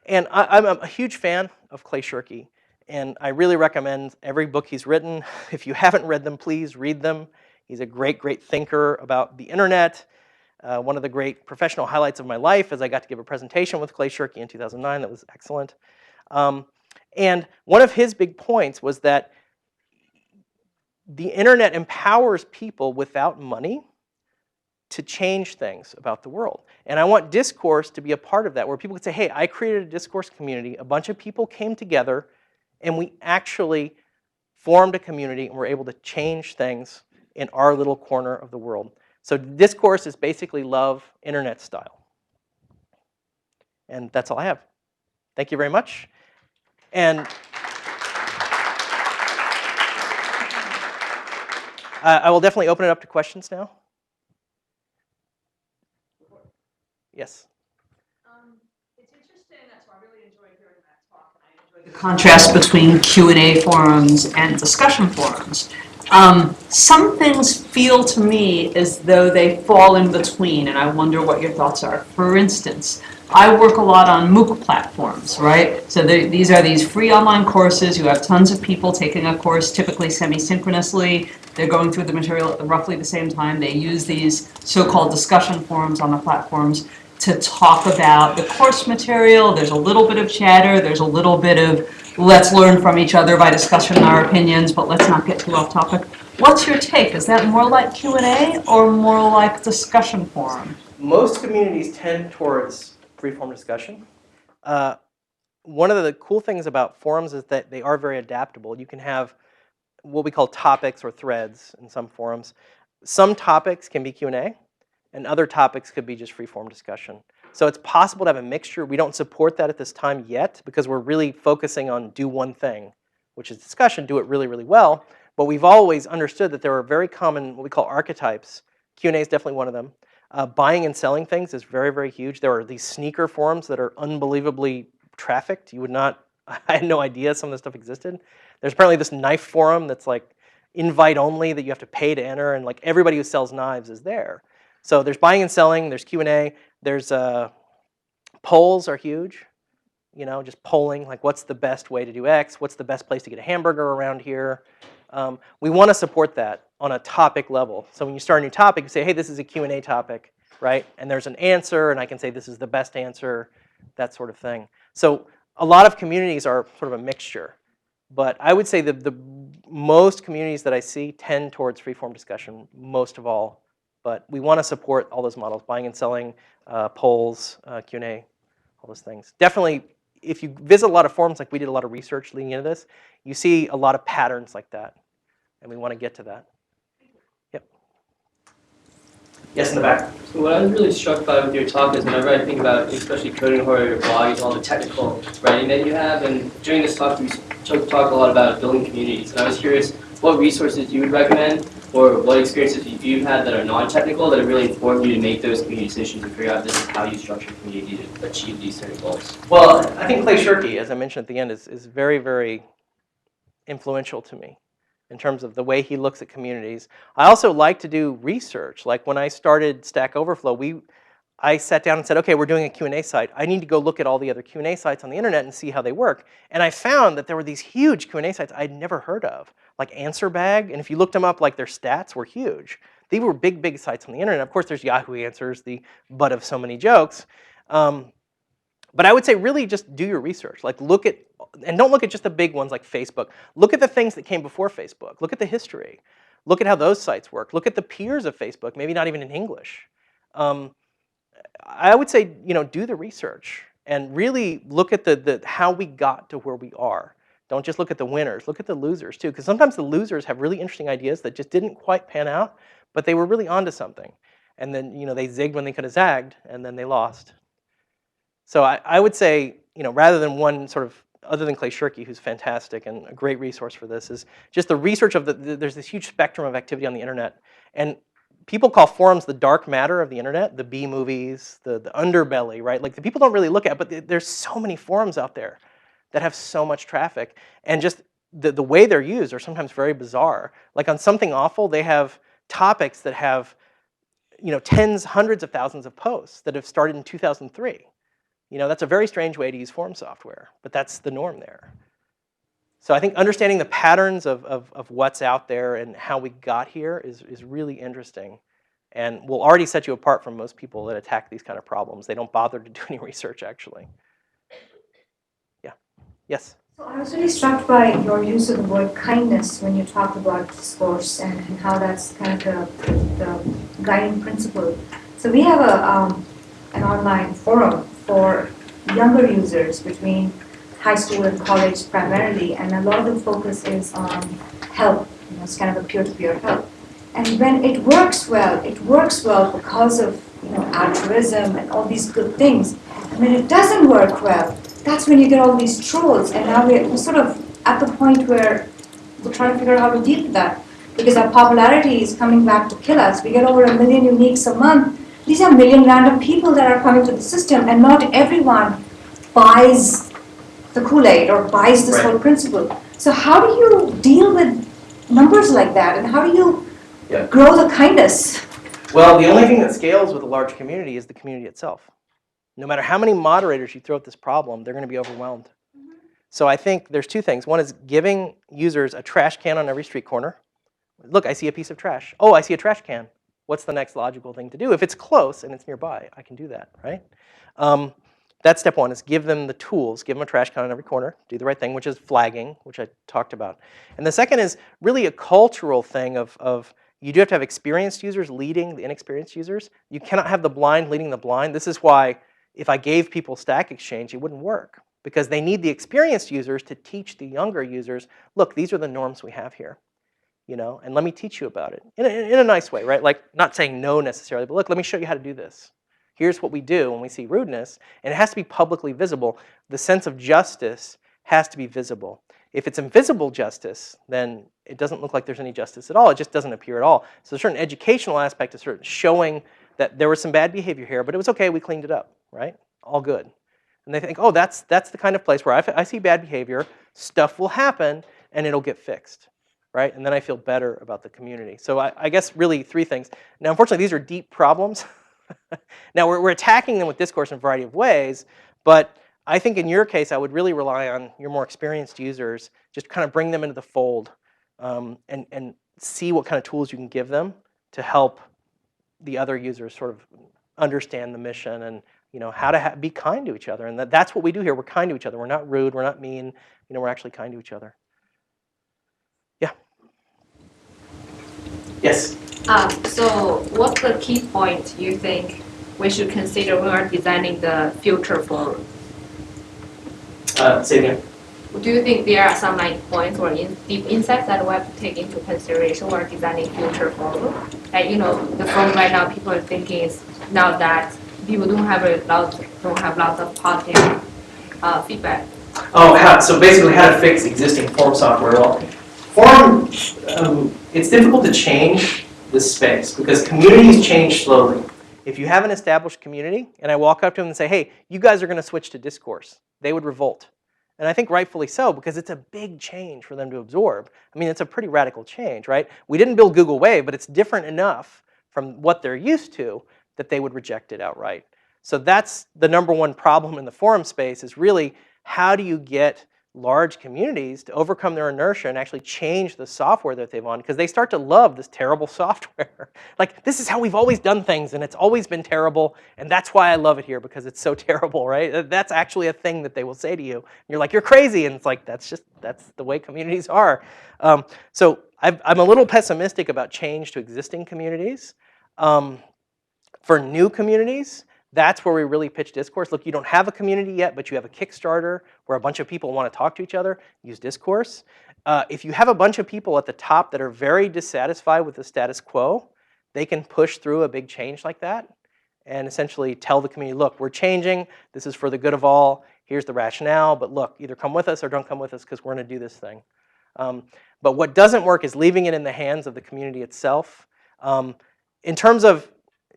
And I'm a huge fan of Clay Shirky, and I really recommend every book he's written. If you haven't read them, please read them. He's a great, great thinker about the internet. One of the great professional highlights of my life is I got to give a presentation with Clay Shirky in 2009 that was excellent. And one of his big points was that the internet empowers people without money to change things about the world. And I want Discourse to be a part of that, where people can say, hey, I created a Discourse community, a bunch of people came together, and we actually formed a community and were able to change things in our little corner of the world. So Discourse is basically love, internet style. And that's all I have. Thank you very much. And I will definitely open it up to questions now. Yes? It's interesting, so I really enjoyed hearing that talk, and I enjoyed the contrast between Q&A forums and discussion forums. Some things feel to me as though they fall in between, and I wonder what your thoughts are. For instance, I work a lot on MOOC platforms, right? So these are these free online courses. You have tons of people taking a course, typically semi-synchronously. They're going through the material at roughly the same time. They use these so-called discussion forums on the platforms to talk about the course material. There's a little bit of chatter. There's a little bit of let's learn from each other by discussing our opinions, but let's not get too off topic. What's your take? Is that more like Q&A or more like discussion forum? Most communities tend towards free-form discussion. One of the cool things about forums is that they are very adaptable. You can have what we call topics or threads in some forums. Some topics can be Q&A, and other topics could be just free-form discussion. So it's possible to have a mixture. We don't support that at this time yet because we're really focusing on do one thing, which is discussion, do it really, really well. But we've always understood that there are very common, what we call archetypes. Q&A is definitely one of them. Buying and selling things is very, very huge. There are these sneaker forums that are unbelievably trafficked. You would not, I had no idea some of this stuff existed. There's apparently this knife forum that's like invite only that you have to pay to enter, and like everybody who sells knives is there. So there's buying and selling, there's Q&A, there's polls are huge. You know, just polling, like what's the best way to do X, what's the best place to get a hamburger around here. We want to support that on a topic level. So when you start a new topic, you say, hey, this is a Q&A topic, right? And there's an answer, and I can say this is the best answer, that sort of thing. So a lot of communities are sort of a mixture. But I would say that the most communities that I see tend towards free-form discussion, most of all. But we want to support all those models, buying and selling, polls, Q&A, all those things. Definitely, if you visit a lot of forums, like we did a lot of research leading into this, you see a lot of patterns like that. And we want to get to that. Yep. Yes, in the back. So what I was really struck by with your talk is whenever I think about, especially coding horror, your blog, is all the technical writing that you have. And during this talk, we talked a lot about building communities. And I was curious what resources you would recommend or what experiences you've had that are non-technical that have really informed you to make those community decisions and figure out this is how you structure community to achieve these certain goals. Well, I think Clay Shirky, as I mentioned at the end, is very, very influential to me in terms of the way he looks at communities. I also like to do research. Like when I started Stack Overflow, I sat down and said, okay, we're doing a Q&A site. I need to go look at all the other Q&A sites on the internet and see how they work. And I found that there were these huge Q&A sites I'd never heard of, like AnswerBag. And if you looked them up, like their stats were huge. These were big, big sites on the internet. Of course, there's Yahoo Answers, the butt of so many jokes. But I would say really just do your research. Like look at, and don't look at just the big ones like Facebook. Look at the things that came before Facebook. Look at the history. Look at how those sites work. Look at the peers of Facebook, maybe not even in English. I would say, do the research and really look at how we got to where we are. Don't just look at the winners. Look at the losers too, because sometimes the losers have really interesting ideas that just didn't quite pan out, but they were really onto something. And then they zigged when they could have zagged, and then they lost. So I would say, rather than one sort of, other than Clay Shirky, who's fantastic and a great resource for this, is just the research of there's this huge spectrum of activity on the internet. And people call forums the dark matter of the internet, the B movies, the underbelly, right? Like the people don't really look at, but there's so many forums out there that have so much traffic. And just the way they're used are sometimes very bizarre. Like on Something Awful, they have topics that have tens, hundreds of thousands of posts that have started in 2003. That's a very strange way to use forum software, but that's the norm there. So I think understanding the patterns of what's out there and how we got here is really interesting and will already set you apart from most people that attack these kind of problems. They don't bother to do any research, actually. Yeah. Yes? So I was really struck by your use of the word kindness when you talk about discourse and how that's kind of the guiding principle. So we have an online forum for younger users between high school and college primarily, and a lot of the focus is on help. It's kind of a peer-to-peer help. And when it works well because of altruism and all these good things. And when it doesn't work well, that's when you get all these trolls. And now we're sort of at the point where we're trying to figure out how to deal with that, because our popularity is coming back to kill us. We get over 1 million uniques a month. These are 1 million random people that are coming to the system, and not everyone buys the Kool-Aid or buys this whole principle. So how do you deal with numbers like that, and how do you grow the kindness? Well, the only thing that scales with a large community is the community itself. No matter how many moderators you throw at this problem, they're going to be overwhelmed. So I think there's two things. One is giving users a trash can on every street corner. Look, I see a piece of trash. Oh, I see a trash can. What's the next logical thing to do? If it's close and it's nearby, I can do that, right? That's step one, is give them the tools. Give them a trash can on every corner. Do the right thing, which is flagging, which I talked about. And the second is really a cultural thing of you do have to have experienced users leading the inexperienced users. You cannot have the blind leading the blind. This is why if I gave people Stack Exchange, it wouldn't work because they need the experienced users to teach the younger users, look, these are the norms we have here, and let me teach you about it in a nice way, right? Like not saying no necessarily, but look, let me show you how to do this. Here's what we do when we see rudeness, and it has to be publicly visible. The sense of justice has to be visible. If it's invisible justice, then it doesn't look like there's any justice at all. It just doesn't appear at all. So there's a certain educational aspect to sort of showing that there was some bad behavior here, but it was okay, we cleaned it up, right? All good. And they think, oh, that's the kind of place where I see bad behavior, stuff will happen, and it'll get fixed, right? And then I feel better about the community. So I guess really 3 things. Now, unfortunately, these are deep problems. Now, we're attacking them with discourse in a variety of ways, but I think in your case, I would really rely on your more experienced users, just kind of bring them into the fold and see what kind of tools you can give them to help the other users sort of understand the mission and how to be kind to each other. And that's what we do here. We're kind to each other. We're not rude. We're not mean. We're actually kind to each other. Yeah. Yes? So what's the key point you think we should consider when we're designing the future forum? Say again. Do you think there are some points or deep insights that we have to take into consideration when we're designing future forum? Like, the forum right now, people are thinking is now that people don't have lots of positive feedback. Oh, so basically how to fix existing forum software. Well, forum, it's difficult to change this space because communities change slowly. If you have an established community and I walk up to them and say, hey, you guys are going to switch to discourse, they would revolt. And I think rightfully so, because it's a big change for them to absorb. I mean, it's a pretty radical change, right? We didn't build Google Wave, but it's different enough from what they're used to that they would reject it outright. So that's the #1 problem in the forum space is really how do you get large communities to overcome their inertia and actually change the software that they've on, because they start to love this terrible software. Like, this is how we've always done things, and it's always been terrible, and that's why I love it here, because it's so terrible, right? That's actually a thing that they will say to you. And you're like, you're crazy, and it's like, that's the way communities are. So I'm a little pessimistic about change to existing communities. For new communities, that's where we really pitch discourse. Look, you don't have a community yet, but you have a Kickstarter where a bunch of people want to talk to each other. Use discourse. If you have a bunch of people at the top that are very dissatisfied with the status quo, they can push through a big change like that and essentially tell the community, look, we're changing. This is for the good of all. Here's the rationale. But look, either come with us or don't come with us because we're going to do this thing. But what doesn't work is leaving it in the hands of the community itself. In terms of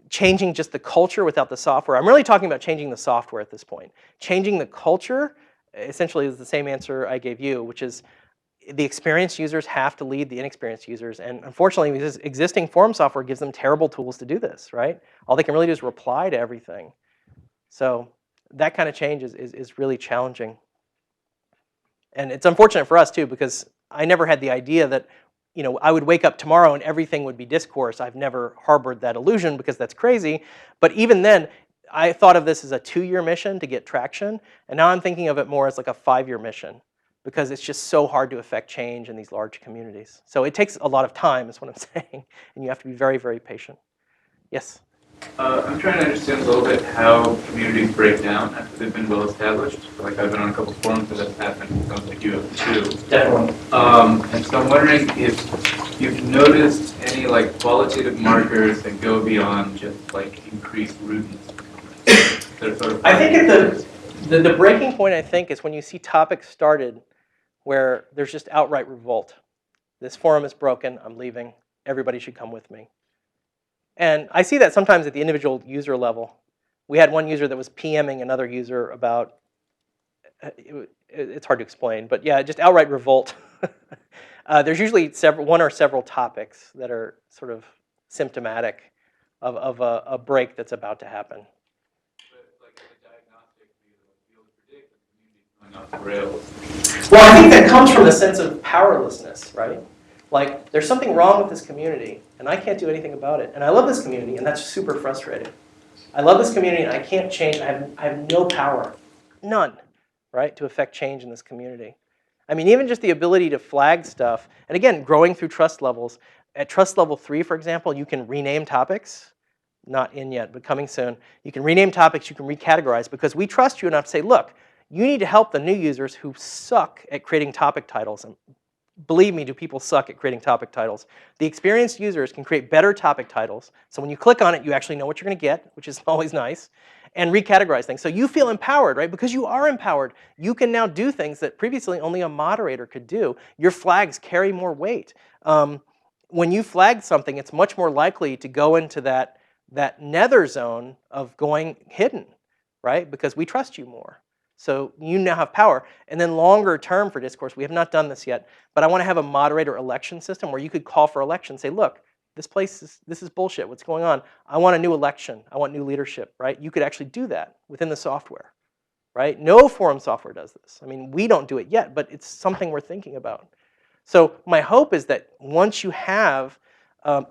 changing just the culture without the software, I'm really talking about changing the software at this point. Changing the culture essentially is the same answer I gave you, which is the experienced users have to lead the inexperienced users. And unfortunately, this existing forum software gives them terrible tools to do this, right? All they can really do is reply to everything. So that kind of change is really challenging. And it's unfortunate for us too, because I never had the idea that I would wake up tomorrow and everything would be discourse. I've never harbored that illusion because that's crazy. But even then, I thought of this as a 2-year mission to get traction. And now I'm thinking of it more as like a 5-year mission because it's just so hard to affect change in these large communities. So it takes a lot of time is what I'm saying. And you have to be very, very patient. Yes? I'm trying to understand a little bit how communities break down after they've been well established. Like I've been on a couple forums where that's happened. It sounds like you have too. Definitely. And so I'm wondering if you've noticed any qualitative markers that go beyond just increased rudeness. Sort of I think at the breaking point, I think, is when you see topics started where there's just outright revolt. This forum is broken. I'm leaving. Everybody should come with me. And I see that sometimes at the individual user level. We had one user that was PMing another user about, it's hard to explain, but yeah, just outright revolt. There's usually one or several topics that are sort of symptomatic of a break that's about to happen. Well, I think that comes from the sense of powerlessness, right? Like, there's something wrong with this community, and I can't do anything about it. And I love this community, and that's super frustrating. I love this community, and I can't change. I have no power, none, right, to affect change in this community. I mean, even just the ability to flag stuff, and again, growing through trust levels. At trust level 3, for example, you can rename topics. not in yet, but coming soon. You can rename topics, you can recategorize, because we trust you enough to say, look, you need to help the new users who suck at creating topic titles. And believe me, do people suck at creating topic titles. The experienced users can create better topic titles, so when you click on it, you actually know what you're going to get, which is always nice, and recategorize things. So you feel empowered, right? Because you are empowered. You can now do things that previously only a moderator could do. Your flags carry more weight. When you flag something, it's much more likely to go into that nether zone of going hidden, right? Because we trust you more. So you now have power. And then longer term for discourse, we have not done this yet, but I want to have a moderator election system where you could call for election, say, look, this is bullshit, what's going on? I want a new election, I want new leadership, right? You could actually do that within the software, right? No forum software does this. I mean, we don't do it yet, but it's something we're thinking about. So my hope is that once you have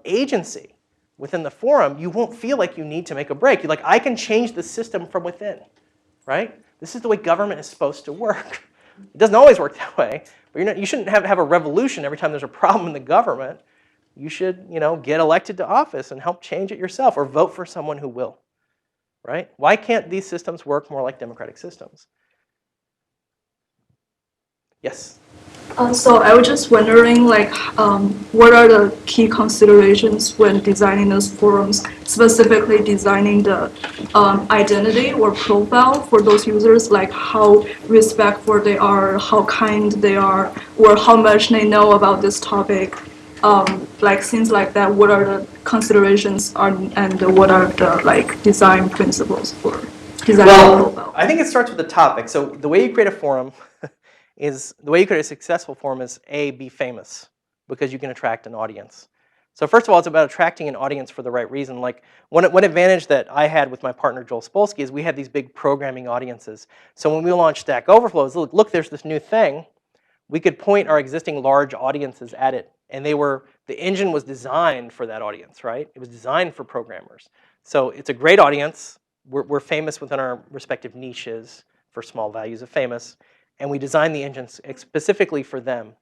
agency within the forum, you won't feel like you need to make a break. You're like, I can change the system from within, right? This is the way government is supposed to work. It doesn't always work that way, but you shouldn't have a revolution every time there's a problem in the government. You should, get elected to office and help change it yourself, or vote for someone who will, right? Why can't these systems work more like democratic systems? Yes? So I was just wondering, what are the key considerations when designing those forums, specifically designing the identity or profile for those users, like how respectful they are, how kind they are, or how much they know about this topic, things like that. What are the considerations and what are the design principles for designing a profile? I think it starts with the topic. So the way you create a forum the way you create a successful forum is A, be famous, because you can attract an audience. So first of all, it's about attracting an audience for the right reason. Like one advantage that I had with my partner Joel Spolsky is we had these big programming audiences. So when we launched Stack Overflow, it's, look, there's this new thing. We could point our existing large audiences at it, and the engine was designed for that audience, right? It was designed for programmers. So it's a great audience. We're famous within our respective niches for small values of famous. And we designed the engines specifically for them.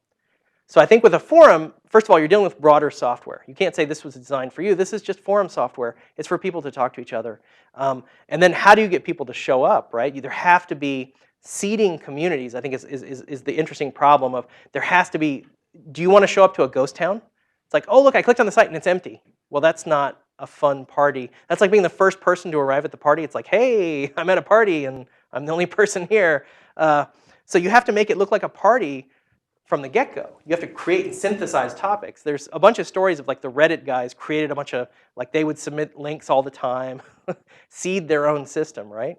So I think with a forum, first of all, you're dealing with broader software. You can't say this was designed for you. This is just forum software. It's for people to talk to each other. And then how do you get people to show up, right? You either have to be seeding communities, I think is the interesting problem of there has to be, do you want to show up to a ghost town? It's like, oh, look, I clicked on the site and it's empty. Well, that's not a fun party. That's like being the first person to arrive at the party. It's like, hey, I'm at a party and I'm the only person here. So you have to make it look like a party from the get-go. You have to create and synthesize topics. There's a bunch of stories of the Reddit guys created a bunch of, they would submit links all the time, seed their own system, right?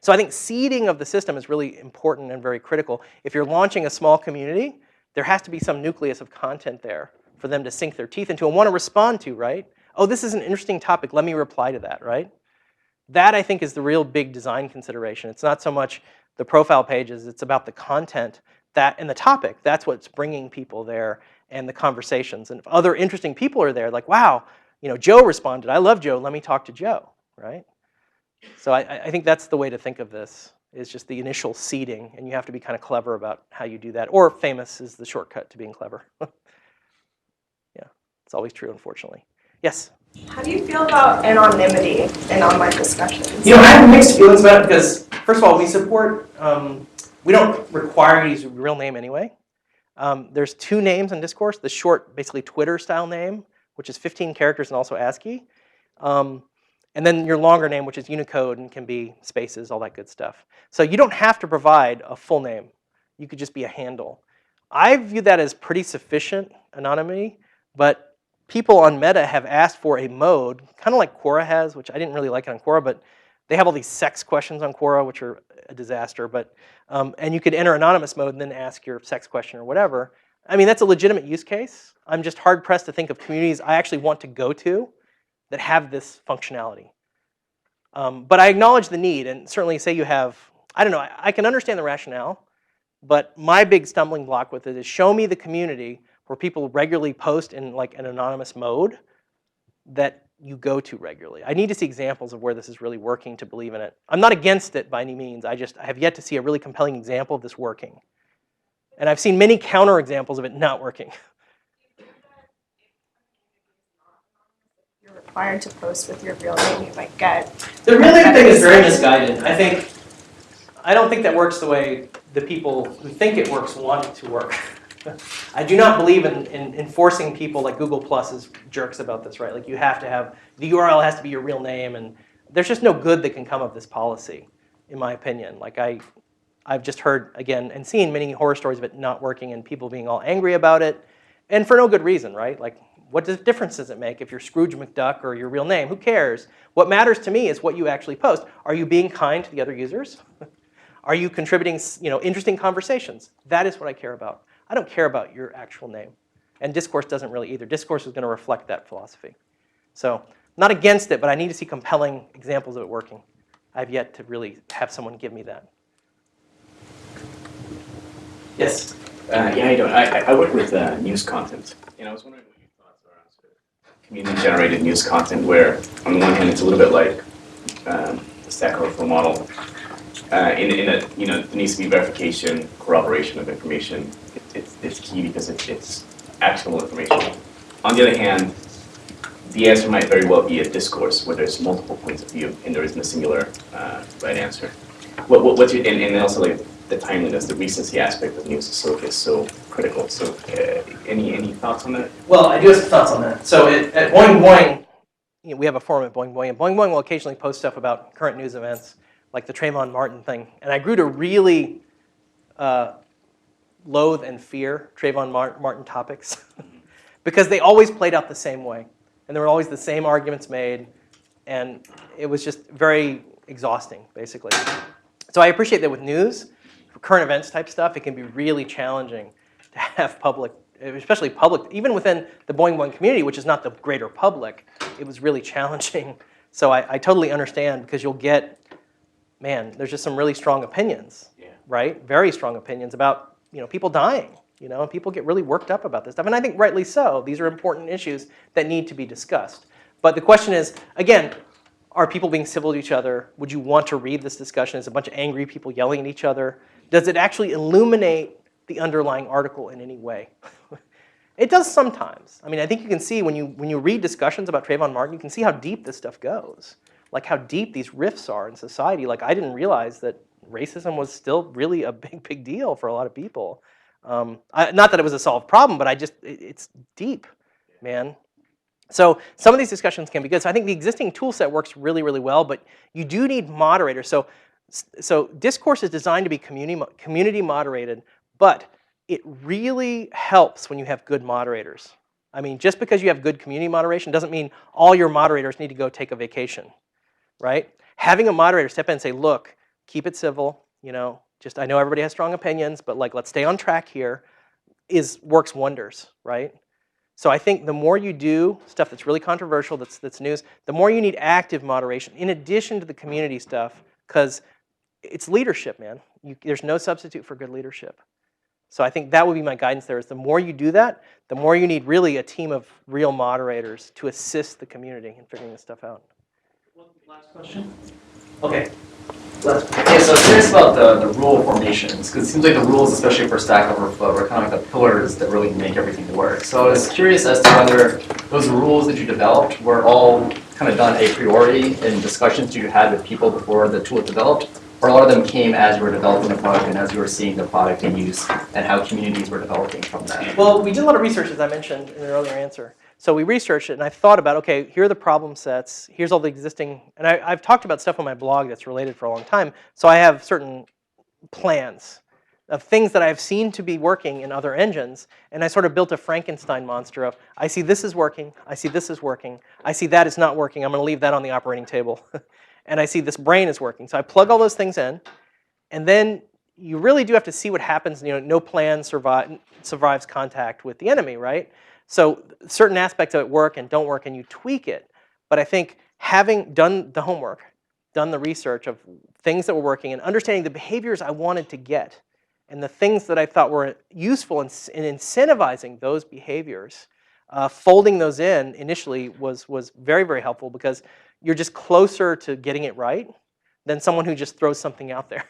So I think seeding of the system is really important and very critical. If you're launching a small community, there has to be some nucleus of content there for them to sink their teeth into and want to respond to, right? Oh, this is an interesting topic. Let me reply to that, right? That, I think, is the real big design consideration. It's not so much the profile pages, it's about the content and the topic. That's what's bringing people there, and the conversations. And if other interesting people are there, like, wow, Joe responded. I love Joe. Let me talk to Joe, right? So I think that's the way to think of this, is just the initial seeding, and you have to be kind of clever about how you do that. Or famous is the shortcut to being clever. Yeah, it's always true, unfortunately. Yes? How do you feel about anonymity in online discussions? I have mixed feelings about it because, first of all, we support, we don't require you to use a real name anyway. There's 2 names in Discourse, the short, basically Twitter-style name, which is 15 characters and also ASCII. And then your longer name, which is Unicode and can be spaces, all that good stuff. So you don't have to provide a full name. You could just be a handle. I view that as pretty sufficient anonymity, but people on Meta have asked for a mode, kind of like Quora has, which I didn't really like it on Quora, but they have all these sex questions on Quora, which are a disaster. But and you could enter anonymous mode and then ask your sex question or whatever. I mean, that's a legitimate use case. I'm just hard-pressed to think of communities I actually want to go to that have this functionality. But I acknowledge the need, and certainly say you have, I don't know, I can understand the rationale, but my big stumbling block with it is show me the community where people regularly post in an anonymous mode that you go to regularly. I need to see examples of where this is really working to believe in it. I'm not against it by any means. I have yet to see a really compelling example of this working. And I've seen many counterexamples of it not working. required to post with your real name, you might get. The real name thing is very misguided. I don't think that works the way the people who think it works want it to work. I do not believe in enforcing people like Google Plus as jerks about this, right? Like you have to have, the URL has to be your real name, and there's just no good that can come of this policy, in my opinion. Like I've just heard, again, and seen many horror stories of it not working and people being all angry about it, and for no good reason, right? Like, what difference does it make if you're Scrooge McDuck or your real name? Who cares? What matters to me is what you actually post. Are you being kind to the other users? Are you contributing, interesting conversations? That is what I care about. I don't care about your actual name. And discourse doesn't really either. Discourse is going to reflect that philosophy. So I'm not against it, but I need to see compelling examples of it working. I've yet to really have someone give me that. Yes? Yeah, how you doing? I work with news content, and I was wondering what your thoughts are on sort of community-generated news content, where on the one hand it's a little bit like the Stack Overflow model, in that there needs to be verification, corroboration of information. It's key because it's actionable information. On the other hand, the answer might very well be a discourse where there's multiple points of view and there isn't a singular right answer. What's your, and also like the timeliness, the recency aspect of news is so critical. So any thoughts on that? Well, I do have some thoughts on that. So at Boing Boing, we have a forum at Boing Boing, and Boing Boing will occasionally post stuff about current news events, like the Trayvon Martin thing. And I grew to really loathe and fear Trayvon Martin topics because they always played out the same way. And there were always the same arguments made, and it was just very exhausting, basically. So I appreciate that with news, for current events type stuff, it can be really challenging to have public, especially public, even within the Boing Boing community, which is not the greater public, it was really challenging. So I totally understand, because you'll get, man, there's just some really strong opinions, right? Very strong opinions about people dying. And people get really worked up about this stuff. And I think rightly so. These are important issues that need to be discussed. But the question is, again, are people being civil to each other? Would you want to read this discussion as a bunch of angry people yelling at each other? Does it actually illuminate the underlying article in any way? It does sometimes. I mean, I think you can see when you read discussions about Trayvon Martin, you can see how deep this stuff goes. Like how deep these rifts are in society. Like I didn't realize that racism was still really a big deal for a lot of people. Not that it was a solved problem, but it's deep, man. So some of these discussions can be good. So I think the existing tool set works really, really well, but you do need moderators. So discourse is designed to be community moderated, but it really helps when you have good moderators. I mean, just because you have good community moderation doesn't mean all your moderators need to go take a vacation, right? Having a moderator step in and say, look, keep it civil, I know everybody has strong opinions, but let's stay on track here, works wonders, right? So I think the more you do stuff that's really controversial, that's news, the more you need active moderation in addition to the community stuff, because it's leadership, man. There's no substitute for good leadership. So I think that would be my guidance there, is the more you do that, the more you need really a team of real moderators to assist the community in figuring this stuff out. One last question. Okay. Yeah, so I'm curious about the rule formations, because it seems like the rules, especially for Stack Overflow, are kind of like the pillars that really make everything work. So I was curious as to whether those rules that you developed were all kind of done a priori in discussions you had with people before the tool was developed, or a lot of them came as you were developing the product and as you were seeing the product in use and how communities were developing from that? Well, we did a lot of research, as I mentioned in an earlier answer. So we researched it, and I thought about, okay, here are the problem sets, here's all the existing, and I've talked about stuff on my blog that's related for a long time, so I have certain plans of things that I've seen to be working in other engines, and I sort of built a Frankenstein monster of, I see this is working, I see this is working, I see that is not working, I'm going to leave that on the operating table, and I see this brain is working. So I plug all those things in, and then you really do have to see what happens. No plan survives contact with the enemy, right? So certain aspects of it work and don't work, and you tweak it. But I think having done the homework, done the research of things that were working, and understanding the behaviors I wanted to get, and the things that I thought were useful in incentivizing those behaviors, folding those in initially was very, very helpful, because you're just closer to getting it right than someone who just throws something out there.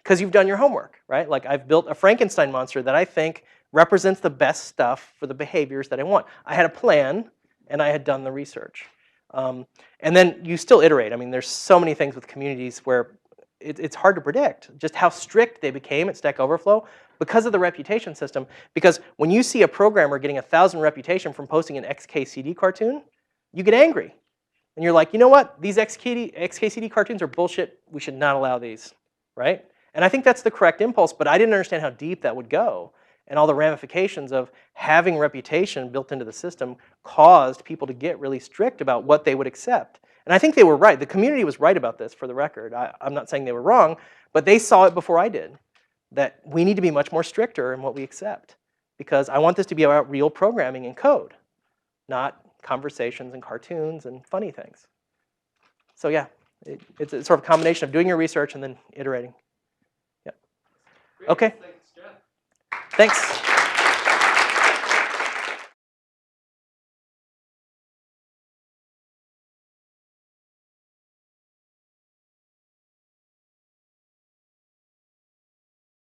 Because you've done your homework, right? Like I've built a Frankenstein monster that I think represents the best stuff for the behaviors that I want. I had a plan, and I had done the research. And then you still iterate. I mean, there's so many things with communities where it's hard to predict just how strict they became at Stack Overflow because of the reputation system. Because when you see a programmer getting 1,000 reputation from posting an XKCD cartoon, you get angry. And you're like, you know what? These XKCD cartoons are bullshit. We should not allow these, right? And I think that's the correct impulse, but I didn't understand how deep that would go. And all the ramifications of having reputation built into the system caused people to get really strict about what they would accept. And I think they were right. The community was right about this, for the record. I'm not saying they were wrong, but they saw it before I did, that we need to be much more stricter in what we accept. Because I want this to be about real programming and code, not conversations and cartoons and funny things. So yeah, it's a sort of combination of doing your research and then iterating. Yeah. Okay. Thanks.